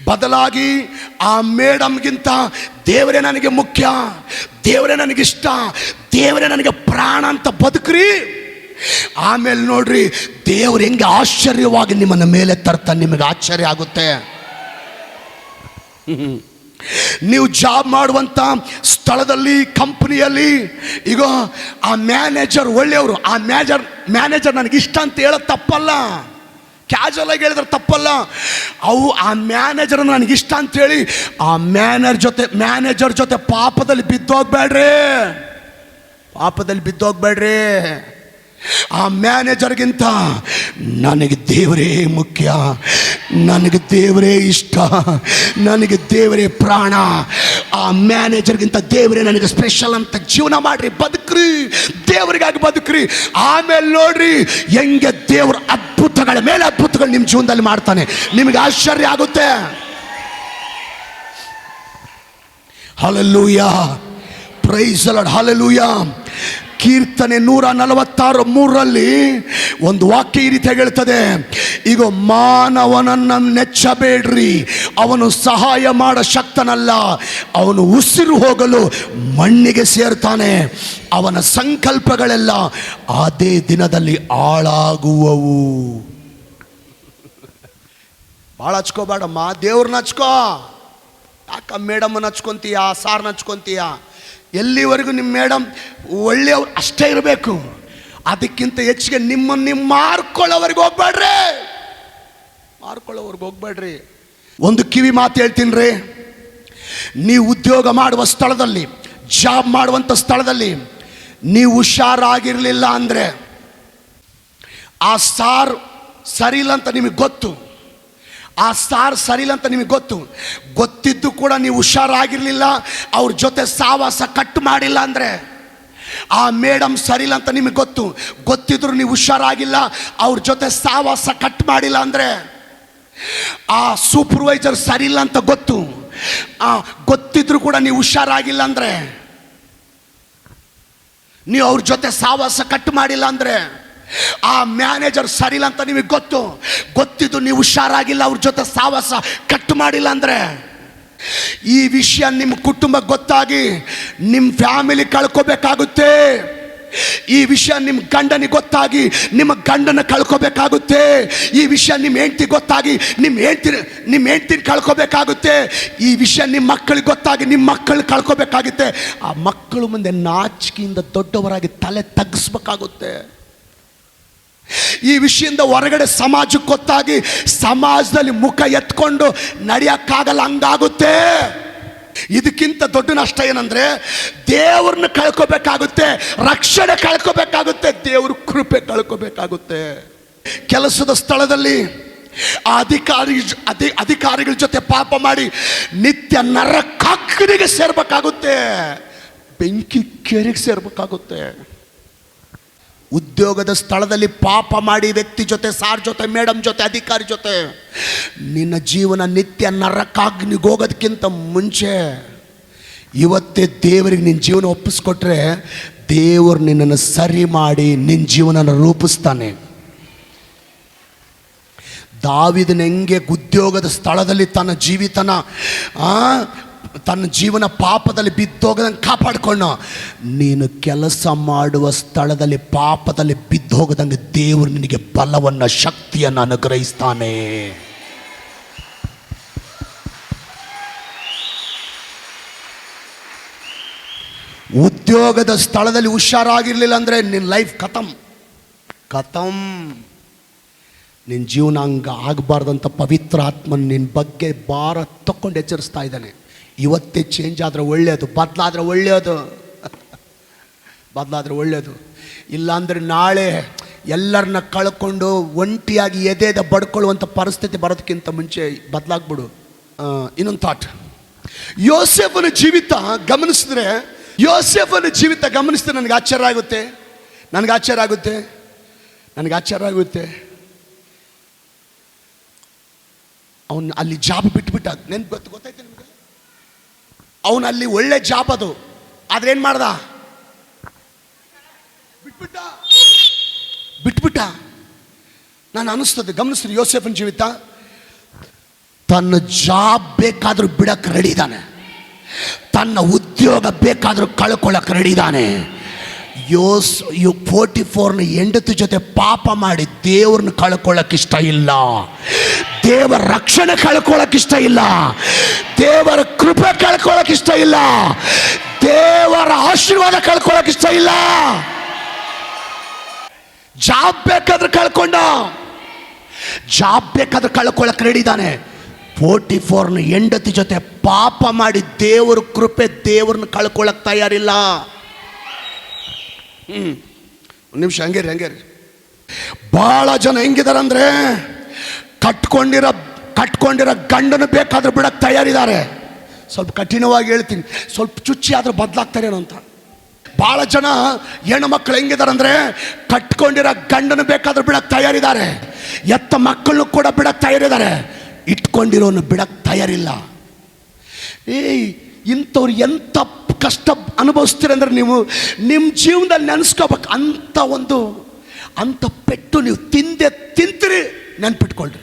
ಬದಲಾಗಿ ಆ ಮೇಡಮ್ಗಿಂತ ದೇವರೇ ನನಗೆ ಮುಖ್ಯ, ದೇವರೇ ನನಗಿಷ್ಟ, ದೇವರೇ ನನಗೆ ಪ್ರಾಣ ಅಂತ ಬದುಕ್ರಿ. ಆಮೇಲೆ ನೋಡ್ರಿ ದೇವ್ರು ಹೆಂಗೆ ಆಶ್ಚರ್ಯವಾಗಿ ನಿಮ್ಮನ್ನ ಮೇಲೆ ತರ್ತಾನೆ, ನಿಮಗೆ ಆಶ್ಚರ್ಯ ಆಗುತ್ತೆ. ನೀವು ಜಾಬ್ ಮಾಡುವಂಥ ಸ್ಥಳದಲ್ಲಿ, ಕಂಪ್ನಿಯಲ್ಲಿ, ಈಗ ಆ ಮ್ಯಾನೇಜರ್ ಒಳ್ಳೆಯವರು, ಆ ಮ್ಯಾನೇಜರ್ ನನಗಿಷ್ಟ ಅಂತ ಹೇಳೋದು ತಪ್ಪಲ್ಲ, ಕ್ಯಾಶುವಲ್ ಆಗಿ ಹೇಳಿದ್ರೆ ತಪ್ಪಲ್ಲ. ಆ ಮ್ಯಾನೇಜರ್ ನನಗಿಷ್ಟ ಅಂತೇಳಿ ಆ ಮ್ಯಾನೇಜರ್ ಜೊತೆ ಪಾಪದಲ್ಲಿ ಬಿದ್ದೋಗ್ಬೇಡ್ರಿ. ಆ ಮ್ಯಾನೇಜರ್ಗಿಂತ ನನಗೆ ದೇವರೇ ಮುಖ್ಯ, ನನಗೆ ದೇವರೇ ಇಷ್ಟ, ನನಗೆ ದೇವರೇ ಪ್ರಾಣ, ಆ ಮ್ಯಾನೇಜರ್ಗಿಂತ ದೇವರೇ ನನಗೆ ಸ್ಪೆಷಲ್ ಅಂತ ಜೀವನ ಮಾಡ್ರಿ, ಬದುಕ್ರಿ, ದೇವರಿಗಾಗಿ ಬದುಕ್ರಿ. ಆಮೇಲೆ ನೋಡ್ರಿ ಹೆಂಗೆ ದೇವರು ಅದ್ಭುತಗಳ ಮೇಲೆ ಅದ್ಭುತಗಳು ನಿಮ್ಮ ಜೀವನದಲ್ಲಿ ಮಾಡ್ತಾನೆ, ನಿಮಗೆ ಆಶ್ಚರ್ಯ ಆಗುತ್ತೆ. Hallelujah, praise the Lord, hallelujah. ಕೀರ್ತನೆ 146:3 ಒಂದು ವಾಕ್ಯ ಈ ರೀತಿ ಹೇಳ್ತದೆ, ಈಗ ಮಾನವನನ್ನು ನೆಚ್ಚಬೇಡ್ರಿ, ಅವನು ಸಹಾಯ ಮಾಡ ಶಕ್ತನಲ್ಲ, ಅವನು ಉಸಿರು ಹೋಗಲು ಮಣ್ಣಿಗೆ ಸೇರ್ತಾನೆ, ಅವನ ಸಂಕಲ್ಪಗಳೆಲ್ಲ ಅದೇ ದಿನದಲ್ಲಿ ಹಾಳಾಗುವವು. ಭಾಳ ಹಚ್ಕೋಬೇಡಮ್ಮ, ದೇವ್ರನ್ನ ಹಚ್ಕೋ. ಯಾಕ ಮೇಡಮ್ಮನ್ನ ಹಚ್ಕೊಂತೀಯ, ಸಾರ್ನ ಹಚ್ಕೊಂತೀಯ? ಎಲ್ಲಿವರೆಗೂ ನಿಮ್ಮ ಮೇಡಮ್ ಒಳ್ಳೆಯವ್ರು ಅಷ್ಟೇ ಇರಬೇಕು, ಅದಕ್ಕಿಂತ ಹೆಚ್ಚಿಗೆ ನಿಮ್ಮನ್ನು ನೀವು ಮಾರ್ಕೊಳ್ಳೋವರೆಗೆ ಹೋಗ್ಬೇಡ್ರಿ. ಒಂದು ಕಿವಿ ಮಾತು ಹೇಳ್ತೀನಿ ರೀ, ನೀವು ಉದ್ಯೋಗ ಮಾಡುವ ಸ್ಥಳದಲ್ಲಿ, ಜಾಬ್ ಮಾಡುವಂಥ ಸ್ಥಳದಲ್ಲಿ ನೀವು ಹುಷಾರಾಗಿರಲಿಲ್ಲ ಅಂದರೆ ಆ ಸಾರ್ ಸರಿ ಇಲ್ಲ ಅಂತ ನಿಮಗೆ ಗೊತ್ತು, ಆ ಸಾರ್ ಸರಿಯಿಲ್ಲ ಅಂತ ನಿಮಗೆ ಗೊತ್ತಿದ್ದು ಕೂಡ ನೀವು ಹುಷಾರಾಗಿರಲಿಲ್ಲ, ಅವ್ರ ಜೊತೆ ಸಾವಾಸ ಕಟ್ ಮಾಡಿಲ್ಲ ಅಂದರೆ, ಆ ಮೇಡಮ್ ಸರಿಯಿಲ್ಲ ಅಂತ ನಿಮಗೆ ಗೊತ್ತಿದ್ರು ನೀವು ಹುಷಾರಾಗಿಲ್ಲ, ಅವ್ರ ಜೊತೆ ಸಾವಾಸ ಕಟ್ ಮಾಡಿಲ್ಲ ಅಂದರೆ, ಆ ಸೂಪರ್ವೈಸರ್ ಸರಿಯಿಲ್ಲ ಅಂತ ಗೊತ್ತಿದ್ರು ಕೂಡ ನೀವು ಹುಷಾರಾಗಿಲ್ಲ ಅಂದರೆ, ನೀವು ಅವ್ರ ಜೊತೆ ಸಾವಾಸ ಕಟ್ ಮಾಡಿಲ್ಲ ಅಂದರೆ, ಆ ಮ್ಯಾನೇಜರ್ ಸರಿಯಿಲ್ಲ ಅಂತ ನಿಮಗೆ ಗೊತ್ತಿದ್ದು ನೀವು ಹುಷಾರಾಗಿಲ್ಲ, ಅವ್ರ ಜೊತೆ ಸಾವಾಸ ಕಟ್ ಮಾಡಿಲ್ಲ ಅಂದರೆ, ಈ ವಿಷಯ ನಿಮ್ಮ ಕುಟುಂಬಕ್ಕೆ ಗೊತ್ತಾಗಿ ನಿಮ್ಮ ಫ್ಯಾಮಿಲಿ ಕಳ್ಕೋಬೇಕಾಗುತ್ತೆ. ಈ ವಿಷಯ ನಿಮ್ಮ ಗಂಡನಿಗೆ ಗೊತ್ತಾಗಿ ನಿಮ್ಮ ಗಂಡನ ಕಳ್ಕೋಬೇಕಾಗುತ್ತೆ. ಈ ವಿಷಯ ನಿಮ್ಮ ಹೆಂಡತಿ ಗೊತ್ತಾಗಿ ನಿಮ್ಮ ಹೆಂಡತಿನ ಕಳ್ಕೋಬೇಕಾಗುತ್ತೆ. ಈ ವಿಷಯ ನಿಮ್ಮ ಮಕ್ಕಳಿಗೆ ಗೊತ್ತಾಗಿ ನಿಮ್ಮ ಮಕ್ಕಳು ಕಳ್ಕೋಬೇಕಾಗುತ್ತೆ. ಆ ಮಕ್ಕಳು ಮುಂದೆ ನಾಚಿಕೆಯಿಂದ ದೊಡ್ಡವರಾಗಿ ತಲೆ ತಗ್ಗಿಸ್ಬೇಕಾಗುತ್ತೆ. ಈ ವಿಷಯದಿಂದ ಹೊರಗಡೆ ಸಮಾಜಕ್ಕೆ ಗೊತ್ತಾಗಿ ಸಮಾಜದಲ್ಲಿ ಮುಖ ಎತ್ಕೊಂಡು ನಡೆಯಕ್ಕಾಗಲ್ಲ, ಹಂಗಾಗುತ್ತೆ. ಇದಕ್ಕಿಂತ ದೊಡ್ಡ ನಷ್ಟ ಏನಂದ್ರೆ ದೇವ್ರನ್ನ ಕಳ್ಕೋಬೇಕಾಗುತ್ತೆ, ರಕ್ಷಣೆ ಕಳ್ಕೋಬೇಕಾಗುತ್ತೆ, ದೇವ್ರ ಕೃಪೆ ಕಳ್ಕೋಬೇಕಾಗುತ್ತೆ. ಕೆಲಸದ ಸ್ಥಳದಲ್ಲಿ ಆ ಅಧಿಕಾರಿಗಳ ಜೊತೆ ಪಾಪ ಮಾಡಿ ನಿತ್ಯ ನರಕಾಗ್ನಿಗೆ ಸೇರ್ಬೇಕಾಗುತ್ತೆ, ಬೆಂಕಿ ಕೆರೆಗೆ ಸೇರ್ಬೇಕಾಗುತ್ತೆ. ಉದ್ಯೋಗದ ಸ್ಥಳದಲ್ಲಿ ಪಾಪ ಮಾಡಿ ವ್ಯಕ್ತಿ ಜೊತೆ, ಸಾರ್ ಜೊತೆ, ಮೇಡಮ್ ಜೊತೆ, ಅಧಿಕಾರಿ ಜೊತೆ ನಿನ್ನ ಜೀವನ ನಿತ್ಯ ನರಕಾಗ್ನಿಗೆ ಹೋಗೋದಕ್ಕಿಂತ ಮುಂಚೆ ಇವತ್ತೇ ದೇವರಿಗೆ ನಿನ್ನ ಜೀವನ ಒಪ್ಪಿಸ್ಕೊಟ್ರೆ ದೇವರು ನಿನ್ನನ್ನು ಸರಿ ಮಾಡಿ ನಿನ್ನ ಜೀವನನ ರೂಪಿಸ್ತಾನೆ. ದಾವೀದನ ಹೆಂಗೆ ಉದ್ಯೋಗದ ಸ್ಥಳದಲ್ಲಿ ತನ್ನ ಜೀವನ ಪಾಪದಲ್ಲಿ ಬಿದ್ದೋಗದಂಗೆ ಕಾಪಾಡ್ಕೊಂಡು, ನೀನು ಕೆಲಸ ಮಾಡುವ ಸ್ಥಳದಲ್ಲಿ ಪಾಪದಲ್ಲಿ ಬಿದ್ದೋಗದಂಗೆ ದೇವರು ನಿನಗೆ ಬಲವನ್ನು, ಶಕ್ತಿಯನ್ನು ಅನುಗ್ರಹಿಸ್ತಾನೆ. ಉದ್ಯೋಗದ ಸ್ಥಳದಲ್ಲಿ ಹುಷಾರಾಗಿರ್ಲಿಲ್ಲ ಅಂದರೆ ನಿನ್ನ ಲೈಫ್ ಖತಮ್. ನಿನ್ನ ಜೀವನ ಹಂಗೆ ಆಗಬಾರ್ದಂತ ಪವಿತ್ರ ಆತ್ಮನ ನಿನ್ನ ಬಗ್ಗೆ ಭಾರ ತಕ್ಕೊಂಡು ಎಚ್ಚರಿಸ್ತಾ ಇದ್ದಾನೆ. ಇವತ್ತೇ ಚೇಂಜ್ ಆದರೆ ಒಳ್ಳೆಯದು, ಬದಲಾದರೆ ಒಳ್ಳೆಯದು. ಇಲ್ಲಾಂದರೆ ನಾಳೆ ಎಲ್ಲರನ್ನ ಕಳ್ಕೊಂಡು ಒಂಟಿಯಾಗಿ ಎದೆದ ಬಡ್ಕೊಳ್ಳುವಂಥ ಪರಿಸ್ಥಿತಿ ಬರೋದಕ್ಕಿಂತ ಮುಂಚೆ ಬದಲಾಗ್ಬಿಡು. ಇನ್ನೊಂದು ಥಾಟ್, ಯೋಸೇಫನ ಜೀವಿತ ಗಮನಿಸಿದ್ರೆ ನನಗೆ ಆಶ್ಚರ್ಯ ಆಗುತ್ತೆ. ಅವನು ಅಲ್ಲಿ ಜಾಬ್ ಬಿಟ್ಬಿಟ್ಟ. ಗೊತ್ತಾಯ್ತು ನಿಮಗೆ? ಅವನು ಅಲ್ಲಿ ಒಳ್ಳೆ ಜಾಬ್ ಅದು, ಆದ್ರೆ ಏನು ಮಾಡ್ದ? ಬಿಟ್ಬಿಟ್ಟ. ನಾನು ಅನಿಸ್ತದೆ, ಗಮನಿಸ್ತೀನಿ ಯೋಸೇಫನ ಜೀವಿತ. ತನ್ನ ಜಾಬ್ ಬೇಕಾದ್ರೂ ಬಿಡಕ್ಕೆ ರೆಡಿ ಇದ್ದಾನೆ, ತನ್ನ ಉದ್ಯೋಗ ಬೇಕಾದ್ರೂ ಕಳ್ಕೊಳ್ಳಕ್ಕೆ ರೆಡಿ ಇದ್ದಾನೆ. 44ನ ಹೆಂಡತಿ ಜೊತೆ ಪಾಪ ಮಾಡಿ ದೇವ್ರನ್ನ ಕಳ್ಕೊಳ್ಳೋಕ್ಕಿಷ್ಟ ಇಲ್ಲ, ದೇವರ ರಕ್ಷಣೆ ಕಳ್ಕೊಳ್ಳೋಕ್ಕಿಷ್ಟ ಇಲ್ಲ, ದೇವರ ಕೃಪೆ ಕಳ್ಕೊಳ್ಳೋಕ್ಕಿಷ್ಟ ಇಲ್ಲ, ದೇವರ ಆಶೀರ್ವಾದ ಕಳ್ಕೊಳ್ಳೋಕ್ಕಿಷ್ಟ ಇಲ್ಲ. ಜಾಬ್ ಬೇಕಾದ್ರೆ ಕಳ್ಕೊಳ್ಳೋಕೆ ರೆಡಿ ಇದ್ದಾನೆ. 44ನ ಹೆಂಡತಿ ಜೊತೆ ಪಾಪ ಮಾಡಿ ದೇವರ ಕೃಪೆ, ದೇವ್ರನ್ನ ಕಳ್ಕೊಳ್ಳೋಕೆ ತಯಾರಿಲ್ಲ. ಒಂದು ನಿಮಿಷ ಹಂಗೇರಿ. ಬಹಳ ಜನ ಹೆಂಗಿದಾರಂದ್ರೆ ಕಟ್ಕೊಂಡಿರೋ ಗಂಡನ ಬೇಕಾದ್ರೆ ಬಿಡಕ್ಕೆ ತಯಾರಿದ್ದಾರೆ. ಸ್ವಲ್ಪ ಕಠಿಣವಾಗಿ ಹೇಳ್ತೀನಿ, ಸ್ವಲ್ಪ ಚುಚ್ಚಿ ಆದ್ರೆ ಬದಲಾಗ್ತಾರೇನೋ ಅಂತ. ಬಹಳ ಜನ ಹೆಣ್ಣು ಮಕ್ಕಳು ಹೆಂಗಿದಾರಂದ್ರೆ ಕಟ್ಕೊಂಡಿರೋ ಗಂಡನ ಬೇಕಾದ್ರೆ ಬಿಡಕ್ಕೆ ತಯಾರಿದ್ದಾರೆ, ಎತ್ತ ಮಕ್ಕಳನ್ನು ಕೂಡ ಬಿಡಕ್ಕೆ ತಯಾರಿದ್ದಾರೆ, ಇಟ್ಕೊಂಡಿರೋನು ಬಿಡಕ್ಕೆ ತಯಾರಿಲ್ಲ. ಇಂಥವ್ರು ಎಂಥ ಕಷ್ಟ ಅನುಭವಿಸ್ತೀರಂದ್ರೆ ನೀವು ನಿಮ್ಮ ಜೀವನದಲ್ಲಿ ನೆನೆಸ್ಕೋಬೇಕು. ಅಂಥ ಪೆಟ್ಟು ನೀವು ತಿಂತೀರಿ, ನೆನ್ಪಿಟ್ಕೊಳ್ರಿ.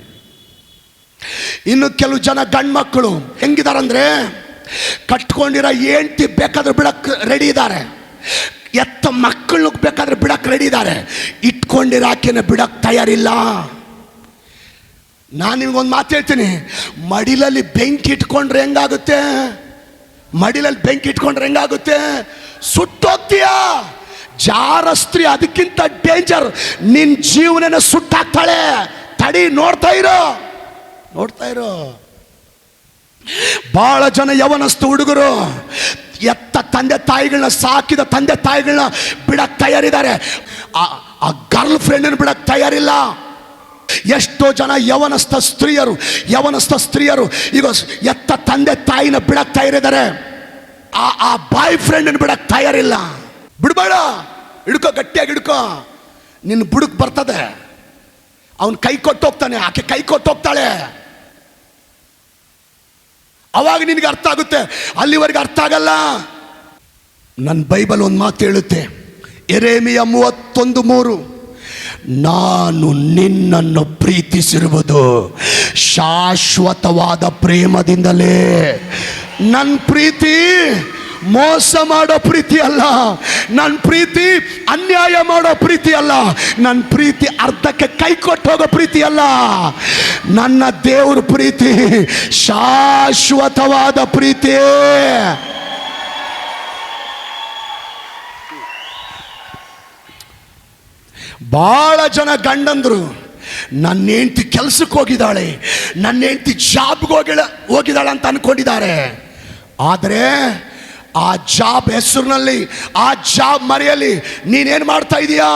ಇನ್ನು ಕೆಲವು ಜನ ಗಂಡು ಮಕ್ಕಳು ಹೆಂಗಿದಾರಂದ್ರೆ ಕಟ್ಕೊಂಡಿರೋ ಹೆಂಡತಿ ಬೇಕಾದ್ರೆ ಬಿಡಕ್ಕೆ ರೆಡಿ ಇದ್ದಾರೆ, ಎತ್ತ ಮಕ್ಕಳನ್ನ ಬೇಕಾದ್ರೆ ಬಿಡಕ್ಕೆ ರೆಡಿ ಇದ್ದಾರೆ, ಇಟ್ಕೊಂಡಿರೋ ಆಕೆನ ಬಿಡಕ್ಕೆ ತಯಾರಿಲ್ಲ. ನಾನು ನಿಮ್ಗೊಂದು ಮಾತು ಹೇಳ್ತೀನಿ, ಮಡಿಲಲ್ಲಿ ಬೆಂಕಿ ಇಟ್ಕೊಂಡ್ರೆ ಹೆಂಗಾಗುತ್ತೆ? ಸುಟ್ಟೋಗ್ತೀಯ. ಜಾರಸ್ತ್ರೀ ಅದಕ್ಕಿಂತ ಡೇಂಜರ್, ನಿನ್ನ ಜೀವನನ ಸುಟ್ಟಾಕ್ತಾಳೆ. ತಡಿ, ನೋಡ್ತಾ ಇರೋ. ಬಹಳ ಜನ ಯವನಸ್ಥ ಹುಡುಗರು ಎತ್ತ ತಂದೆ ತಾಯಿಗಳನ್ನ, ಸಾಕಿದ ತಂದೆ ತಾಯಿಗಳನ್ನ ಬಿಡಕ್ಕೆ ತಯಾರಿದ್ದಾರೆ, ಆ ಗರ್ಲ್ ಫ್ರೆಂಡನ್ನು ಬಿಡಕ್ಕೆ ತಯಾರಿಲ್ಲ. ಎಷ್ಟೋ ಜನ ಯವನಸ್ಥ ಸ್ತ್ರೀಯರು ಈಗ ಎತ್ತ ತಂದೆ ತಾಯಿನ ಬಿಡಕ್ಕೆ ತಯಾರಿದ್ದಾರೆ, ಆ ಬಾಯ್ ಫ್ರೆಂಡನ್ನು ಬಿಡಕ್ಕೆ ತಯಾರಿಲ್ಲ. ಬಿಡಬೇಡ, ಗಟ್ಟಿಯಾಗಿ ಹಿಡ್ಕೋ, ನಿನ್ನ ಬುಡಕ್ಕೆ ಬರ್ತದೆ. ಅವನು ಕೈ ಕೊಟ್ಟೋಗ್ತಾನೆ, ಆಕೆ ಕೈ ಕೊಟ್ಟೋಗ್ತಾಳೆ. ಅವಾಗ ನಿನಗೆ ಅರ್ಥ ಆಗುತ್ತೆ, ಅಲ್ಲಿವರೆಗೆ ಅರ್ಥ ಆಗಲ್ಲ. ನನ್ನ ಬೈಬಲ್ ಒಂದು ಮಾತು ಹೇಳುತ್ತೆ, ಯೆರೆಮೀಯ 31:3, ನಾನು ನಿನ್ನನ್ನು ಪ್ರೀತಿಸಿರುವುದು ಶಾಶ್ವತವಾದ ಪ್ರೇಮದಿಂದಲೇ. ನನ್ನ ಪ್ರೀತಿ ಮೋಸ ಮಾಡೋ ಪ್ರೀತಿ ಅಲ್ಲ, ನನ್ನ ಪ್ರೀತಿ ಅನ್ಯಾಯ ಮಾಡೋ ಪ್ರೀತಿ ಅಲ್ಲ, ನನ್ನ ಪ್ರೀತಿ ಅರ್ಧಕ್ಕೆ ಕೈ ಕೊಟ್ಟು ಹೋಗೋ ಪ್ರೀತಿ ಅಲ್ಲ. ನನ್ನ ದೇವ್ರ ಪ್ರೀತಿ ಶಾಶ್ವತವಾದ ಪ್ರೀತಿ. ಬಹಳ ಜನ ಗಂಡಂದ್ರು ನನ್ನ ಹೆಂಡತಿ ಕೆಲ್ಸಕ್ಕೆ ಹೋಗಿದ್ದಾಳೆ, ನನ್ನ ಹೆಂಡತಿ ಜಾಬ್ಗೆ ಹೋಗಿದ್ದಾಳೆ ಅಂತ ಅನ್ಕೊಂಡಿದ್ದಾರೆ. ಆದರೆ ಆ ಜಾಬ್ ಹೆಸರಿನಲ್ಲಿ, ಆ ಜಾಬ್ ಮರೆಯಲ್ಲಿ ನೀನೇನು ಮಾಡ್ತಾ ಇದೀಯಾ?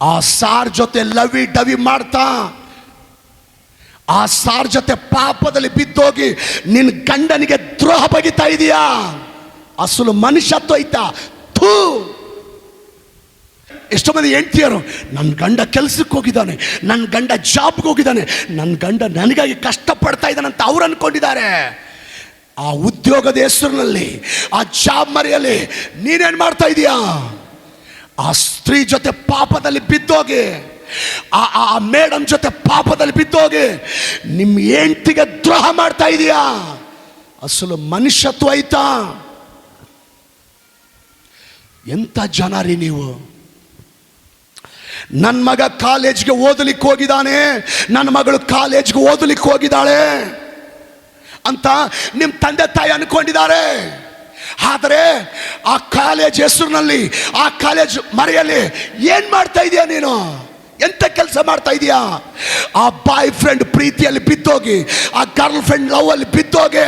ಆ ಸಾರ್ ಜೊತೆ ಲವಿ ಡವಿ ಮಾಡ್ತಾ, ಆ ಸಾರ್ ಜೊತೆ ಪಾಪದಲ್ಲಿ ಬಿದ್ದೋಗಿ ನಿನ್ನ ಗಂಡನಿಗೆ ದ್ರೋಹ ಬಗಿತಾ ಇದೀಯಾ? ಅಸಲು ಮನುಷ್ಯತ್ವ ಐತಾ? ಥೂ! ಎಷ್ಟೋ ಮಂದಿ ಹೆಂಡ್ತಿಯರು, ನನ್ನ ಗಂಡ ಕೆಲ್ಸಕ್ಕೆ ಹೋಗಿದ್ದಾನೆ, ನನ್ನ ಗಂಡ ಜಾಬ್ಗೆ ಹೋಗಿದ್ದಾನೆ, ನನ್ನ ಗಂಡ ನನಗಾಗಿ ಕಷ್ಟಪಡ್ತಾ ಇದ್ದಾನಂತ ಅವ್ರು ಅನ್ಕೊಂಡಿದ್ದಾರೆ. ಆ ಉದ್ಯೋಗದ ಹೆಸರಿನಲ್ಲಿ, ಆ ಜಾಬ್ ಮರೆಯಲ್ಲಿ ನೀನೇನು ಮಾಡ್ತಾ ಇದೀಯಾ? ಆ ಸ್ತ್ರೀ ಜೊತೆ ಪಾಪದಲ್ಲಿ ಬಿದ್ದೋಗಿ, ಆ ಮೇಡಮ್ ಜೊತೆ ಪಾಪದಲ್ಲಿ ಬಿದ್ದೋಗಿ ನಿಮ್ಮ ಹೆಂಡತಿಗೆ ದ್ರೋಹ ಮಾಡ್ತಾ ಇದೀಯಾ? ಅಸಲು ಮನುಷ್ಯತ್ವ ಐತಾ? ಎಂಥ ಜನ ರೀ ನೀವು. ನನ್ನ ಮಗ ಕಾಲೇಜ್ಗೆ ಓದಲಿಕ್ಕೆ ಹೋಗಿದ್ದಾನೆ, ನನ್ನ ಮಗಳು ಕಾಲೇಜ್ಗೆ ಓದಲಿಕ್ಕೆ ಹೋಗಿದ್ದಾಳೆ ಅಂತ ನಿಮ್ಮ ತಂದೆ ತಾಯಿ ಅನ್ಕೊಂಡಿದ್ದಾರೆ. ಆದರೆ ಆ ಕಾಲೇಜ್ ಹೆಸರಿನಲ್ಲಿ, ಆ ಕಾಲೇಜ್ ಮರೆಯಲ್ಲಿ ಏನ್ ಮಾಡ್ತಾ ಇದೀಯ ನೀನು? ಎಂತ ಕೆಲಸ ಮಾಡ್ತಾ ಇದೀಯಾ? ಆ ಬಾಯ್ ಫ್ರೆಂಡ್ ಪ್ರೀತಿಯಲ್ಲಿ ಬಿದ್ದೋಗಿ, ಆ ಗರ್ಲ್ ಫ್ರೆಂಡ್ ಲವ್ ಅಲ್ಲಿ ಬಿದ್ದೋಗಿ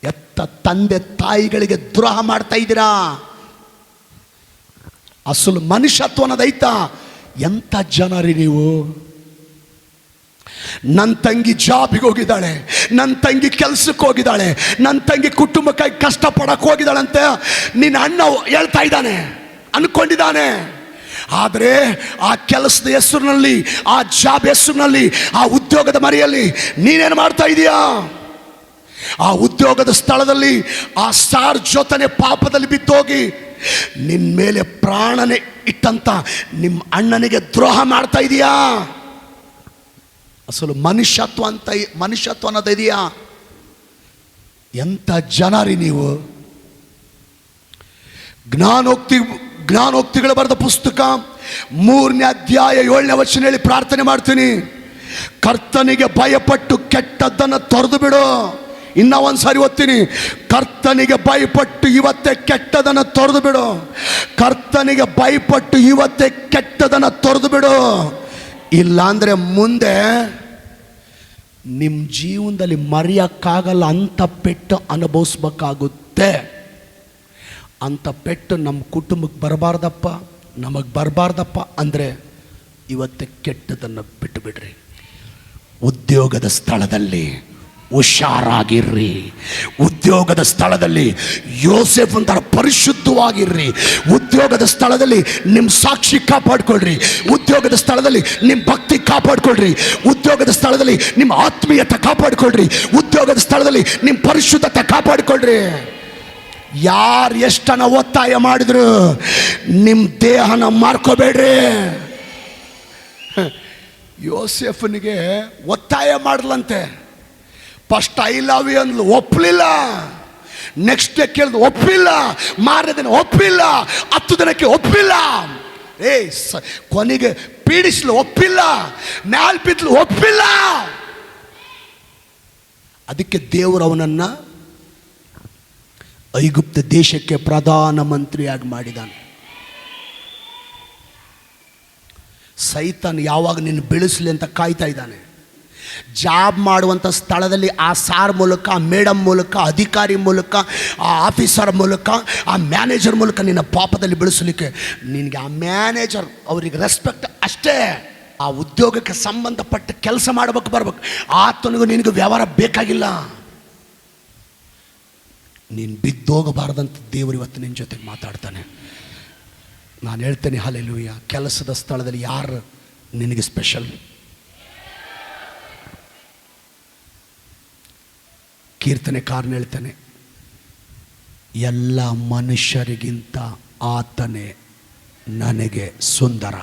ಎತ್ತ ತಂದೆ ತಾಯಿಗಳಿಗೆ ದ್ರೋಹ ಮಾಡ್ತಾ ಇದ್ದೀರಾ. ಅಸಲು ಮನುಷ್ಯತ್ವ ಅನ್ನೋದೈತಾ? ಎಂಥ ಜನ ರೀ ನೀವು. ನನ್ನ ತಂಗಿ ಜಾಬಿಗೆ ಹೋಗಿದ್ದಾಳೆ, ನನ್ನ ತಂಗಿ ಕೆಲ್ಸಕ್ಕೆ ಹೋಗಿದ್ದಾಳೆ, ನನ್ನ ತಂಗಿ ಕುಟುಂಬಕ್ಕಾಗಿ ಕಷ್ಟಪಡಕ್ಕೆ ಹೋಗಿದ್ದಾಳೆ ಅಂತ ನಿನ್ನ ಅಣ್ಣ ಹೇಳ್ತಾ ಇದ್ದಾನೆ, ಅನ್ಕೊಂಡಿದ್ದಾನೆ. ಆದರೆ ಆ ಕೆಲಸದ ಹೆಸರಿನಲ್ಲಿ, ಆ ಜಾಬ್ ಹೆಸರಿನಲ್ಲಿ, ಆ ಉದ್ಯೋಗದ ಮರೆಯಲ್ಲಿ ನೀನೇನು ಮಾಡ್ತಾ ಇದೀಯಾ? ಆ ಉದ್ಯೋಗದ ಸ್ಥಳದಲ್ಲಿ ಆ ಸಾರ್ ಜೊತೆನೆ ಪಾಪದಲ್ಲಿ ಬಿದ್ದೋಗಿ ನಿನ್ನ ಮೇಲೆ ಪ್ರಾಣನೆ ಇಟ್ಟಂತ ನಿಮ್ಮ ಅಣ್ಣನಿಗೆ ದ್ರೋಹ ಮಾಡ್ತಾ ಇದೀಯಾ? ಅಸಲು ಮನುಷ್ಯತ್ವ ಅನ್ನೋದು ಇದೆಯಾ? ಎಂಥ ಜನ ರೀ ನೀವು. ಜ್ಞಾನೋಕ್ತಿಗಳು ಬರೆದ ಪುಸ್ತಕ 3ನೇ ಅಧ್ಯಾಯ 7ನೇ ವಚನ ಹೇಳಿ ಪ್ರಾರ್ಥನೆ ಮಾಡ್ತೀನಿ. ಕರ್ತನಿಗೆ ಭಯಪಟ್ಟು ಕೆಟ್ಟದ್ದನ್ನು ತೊರೆದು ಬಿಡು. ಇನ್ನ ಒಂದ್ಸಾರಿ ಓದ್ತೀನಿ. ಕರ್ತನಿಗೆ ಭಯಪಟ್ಟು ಇವತ್ತೇ ಕೆಟ್ಟದನ್ನು ತೊರೆದು ಬಿಡು. ಕರ್ತನಿಗೆ ಭಯಪಟ್ಟು ಇವತ್ತೇ ಕೆಟ್ಟದನ್ನು ತೊರೆದು ಬಿಡು. ಇಲ್ಲಾಂದ್ರೆ ಮುಂದೆ ನಿಮ್ಮ ಜೀವನದಲ್ಲಿ ಮರೆಯಕ್ಕಾಗಲ್ಲ ಅಂತ ಪೆಟ್ಟು ಅನುಭವಿಸ್ಬೇಕಾಗುತ್ತೆ. ಅಂಥ ಪೆಟ್ಟು ನಮ್ಮ ಕುಟುಂಬಕ್ಕೆ ಬರಬಾರ್ದಪ್ಪ, ನಮಗೆ ಬರಬಾರ್ದಪ್ಪ ಅಂದರೆ ಇವತ್ತೇ ಕೆಟ್ಟದನ್ನು ಬಿಟ್ಟು ಬಿಡ್ರಿ. ಉದ್ಯೋಗದ ಸ್ಥಳದಲ್ಲಿ ಹುಷಾರಾಗಿರ್ರಿ. ಉದ್ಯೋಗದ ಸ್ಥಳದಲ್ಲಿ ಯೋಸೇಫ್ ಅಂತರ ಪರಿಶುದ್ಧವಾಗಿರ್ರಿ. ಉದ್ಯೋಗದ ಸ್ಥಳದಲ್ಲಿ ನಿಮ್ಮ ಸಾಕ್ಷಿ ಕಾಪಾಡ್ಕೊಳ್ರಿ. ಉದ್ಯೋಗದ ಸ್ಥಳದಲ್ಲಿ ನಿಮ್ಮ ಭಕ್ತಿ ಕಾಪಾಡ್ಕೊಳ್ರಿ. ಉದ್ಯೋಗದ ಸ್ಥಳದಲ್ಲಿ ನಿಮ್ಮ ಆತ್ಮೀಯತೆ ಕಾಪಾಡ್ಕೊಳ್ರಿ. ಉದ್ಯೋಗದ ಸ್ಥಳದಲ್ಲಿ ನಿಮ್ಮ ಪರಿಶುದ್ಧತೆ ಕಾಪಾಡ್ಕೊಳ್ರಿ. ಯಾರು ಎಷ್ಟನ ಒತ್ತಾಯ ಮಾಡಿದ್ರು ನಿಮ್ಮ ದೇಹನ ಮಾರ್ಕೋಬೇಡ್ರಿ. ಯೋಸೇಫನಿಗೆ ಒತ್ತಾಯ ಮಾಡಲಂತೆ. ಫಸ್ಟ್ ಐ ಲವ್ ಯು ಅಂದ್ಲು, ಒಪ್ಪಲಿಲ್ಲ. ನೆಕ್ಸ್ಟ್ ಡೇ ಕೇಳಿದ್ರು, ಒಪ್ಪಿಲ್ಲ. ಮಾರನೇ ದಿನ ಒಪ್ಪಿಲ್ಲ. 10 ದಿನಕ್ಕೆ ಒಪ್ಪಿಲ್ಲ. ಕೊನೆಗೆ ಪೀಡಿಸ್ಲು, ಒಪ್ಪಿಲ್ಲ. ಮ್ಯಾಲ್ ಬಿದ್ಲು, ಒಪ್ಪಿಲ್ಲ. ಅದಕ್ಕೆ ದೇವರು ಅವನನ್ನ ಐಗುಪ್ತ ದೇಶಕ್ಕೆ ಪ್ರಧಾನ ಮಂತ್ರಿಯಾಗಿ ಮಾಡಿದಾನೆ. ಸೈತಾನ್ ಯಾವಾಗ ನಿನ್ನ ಬೆಳೆಸಲಿ ಅಂತ ಕಾಯ್ತಾ ಇದ್ದಾನೆ. ಜಾಬ್ ಮಾಡುವಂಥ ಸ್ಥಳದಲ್ಲಿ ಆ ಸಾರ್ ಮೂಲಕ, ಆ ಮೇಡಮ್ ಮೂಲಕ, ಅಧಿಕಾರಿ ಮೂಲಕ, ಆ ಆಫೀಸರ್ ಮೂಲಕ, ಆ ಮ್ಯಾನೇಜರ್ ಮೂಲಕ ನಿನ್ನ ಪಾಪದಲ್ಲಿ ಬೆಳೆಸಲಿಕ್ಕೆ ನಿನಗೆ ಆ ಮ್ಯಾನೇಜರ್ ಅವರಿಗೆ ರೆಸ್ಪೆಕ್ಟ್ ಅಷ್ಟೇ. ಆ ಉದ್ಯೋಗಕ್ಕೆ ಸಂಬಂಧಪಟ್ಟ ಕೆಲಸ ಮಾಡಬೇಕು, ಬರ್ಬೇಕು. ಆತನಿಗೂ ನಿನಗೂ ವ್ಯವಹಾರ ಬೇಕಾಗಿಲ್ಲ. ನೀನು ಬಿದ್ದೋಗಬಾರ್ದಂತ ದೇವರು ಇವತ್ತು ನಿನ್ನ ಜೊತೆಗೆ ಮಾತಾಡ್ತಾನೆ. ನಾನು ಹೇಳ್ತೇನೆ, ಹಲ್ಲೆಲೂಯಾ. ಕೆಲಸದ ಸ್ಥಳದಲ್ಲಿ ಯಾರು ನಿನಗೆ ಸ್ಪೆಷಲ್? ಕೀರ್ತನೆಕಾರನ ಹೇಳ್ತಾನೆ, ಎಲ್ಲ ಮನುಷ್ಯರಿಗಿಂತ ಆತನೇ ನನಗೆ ಸುಂದರ.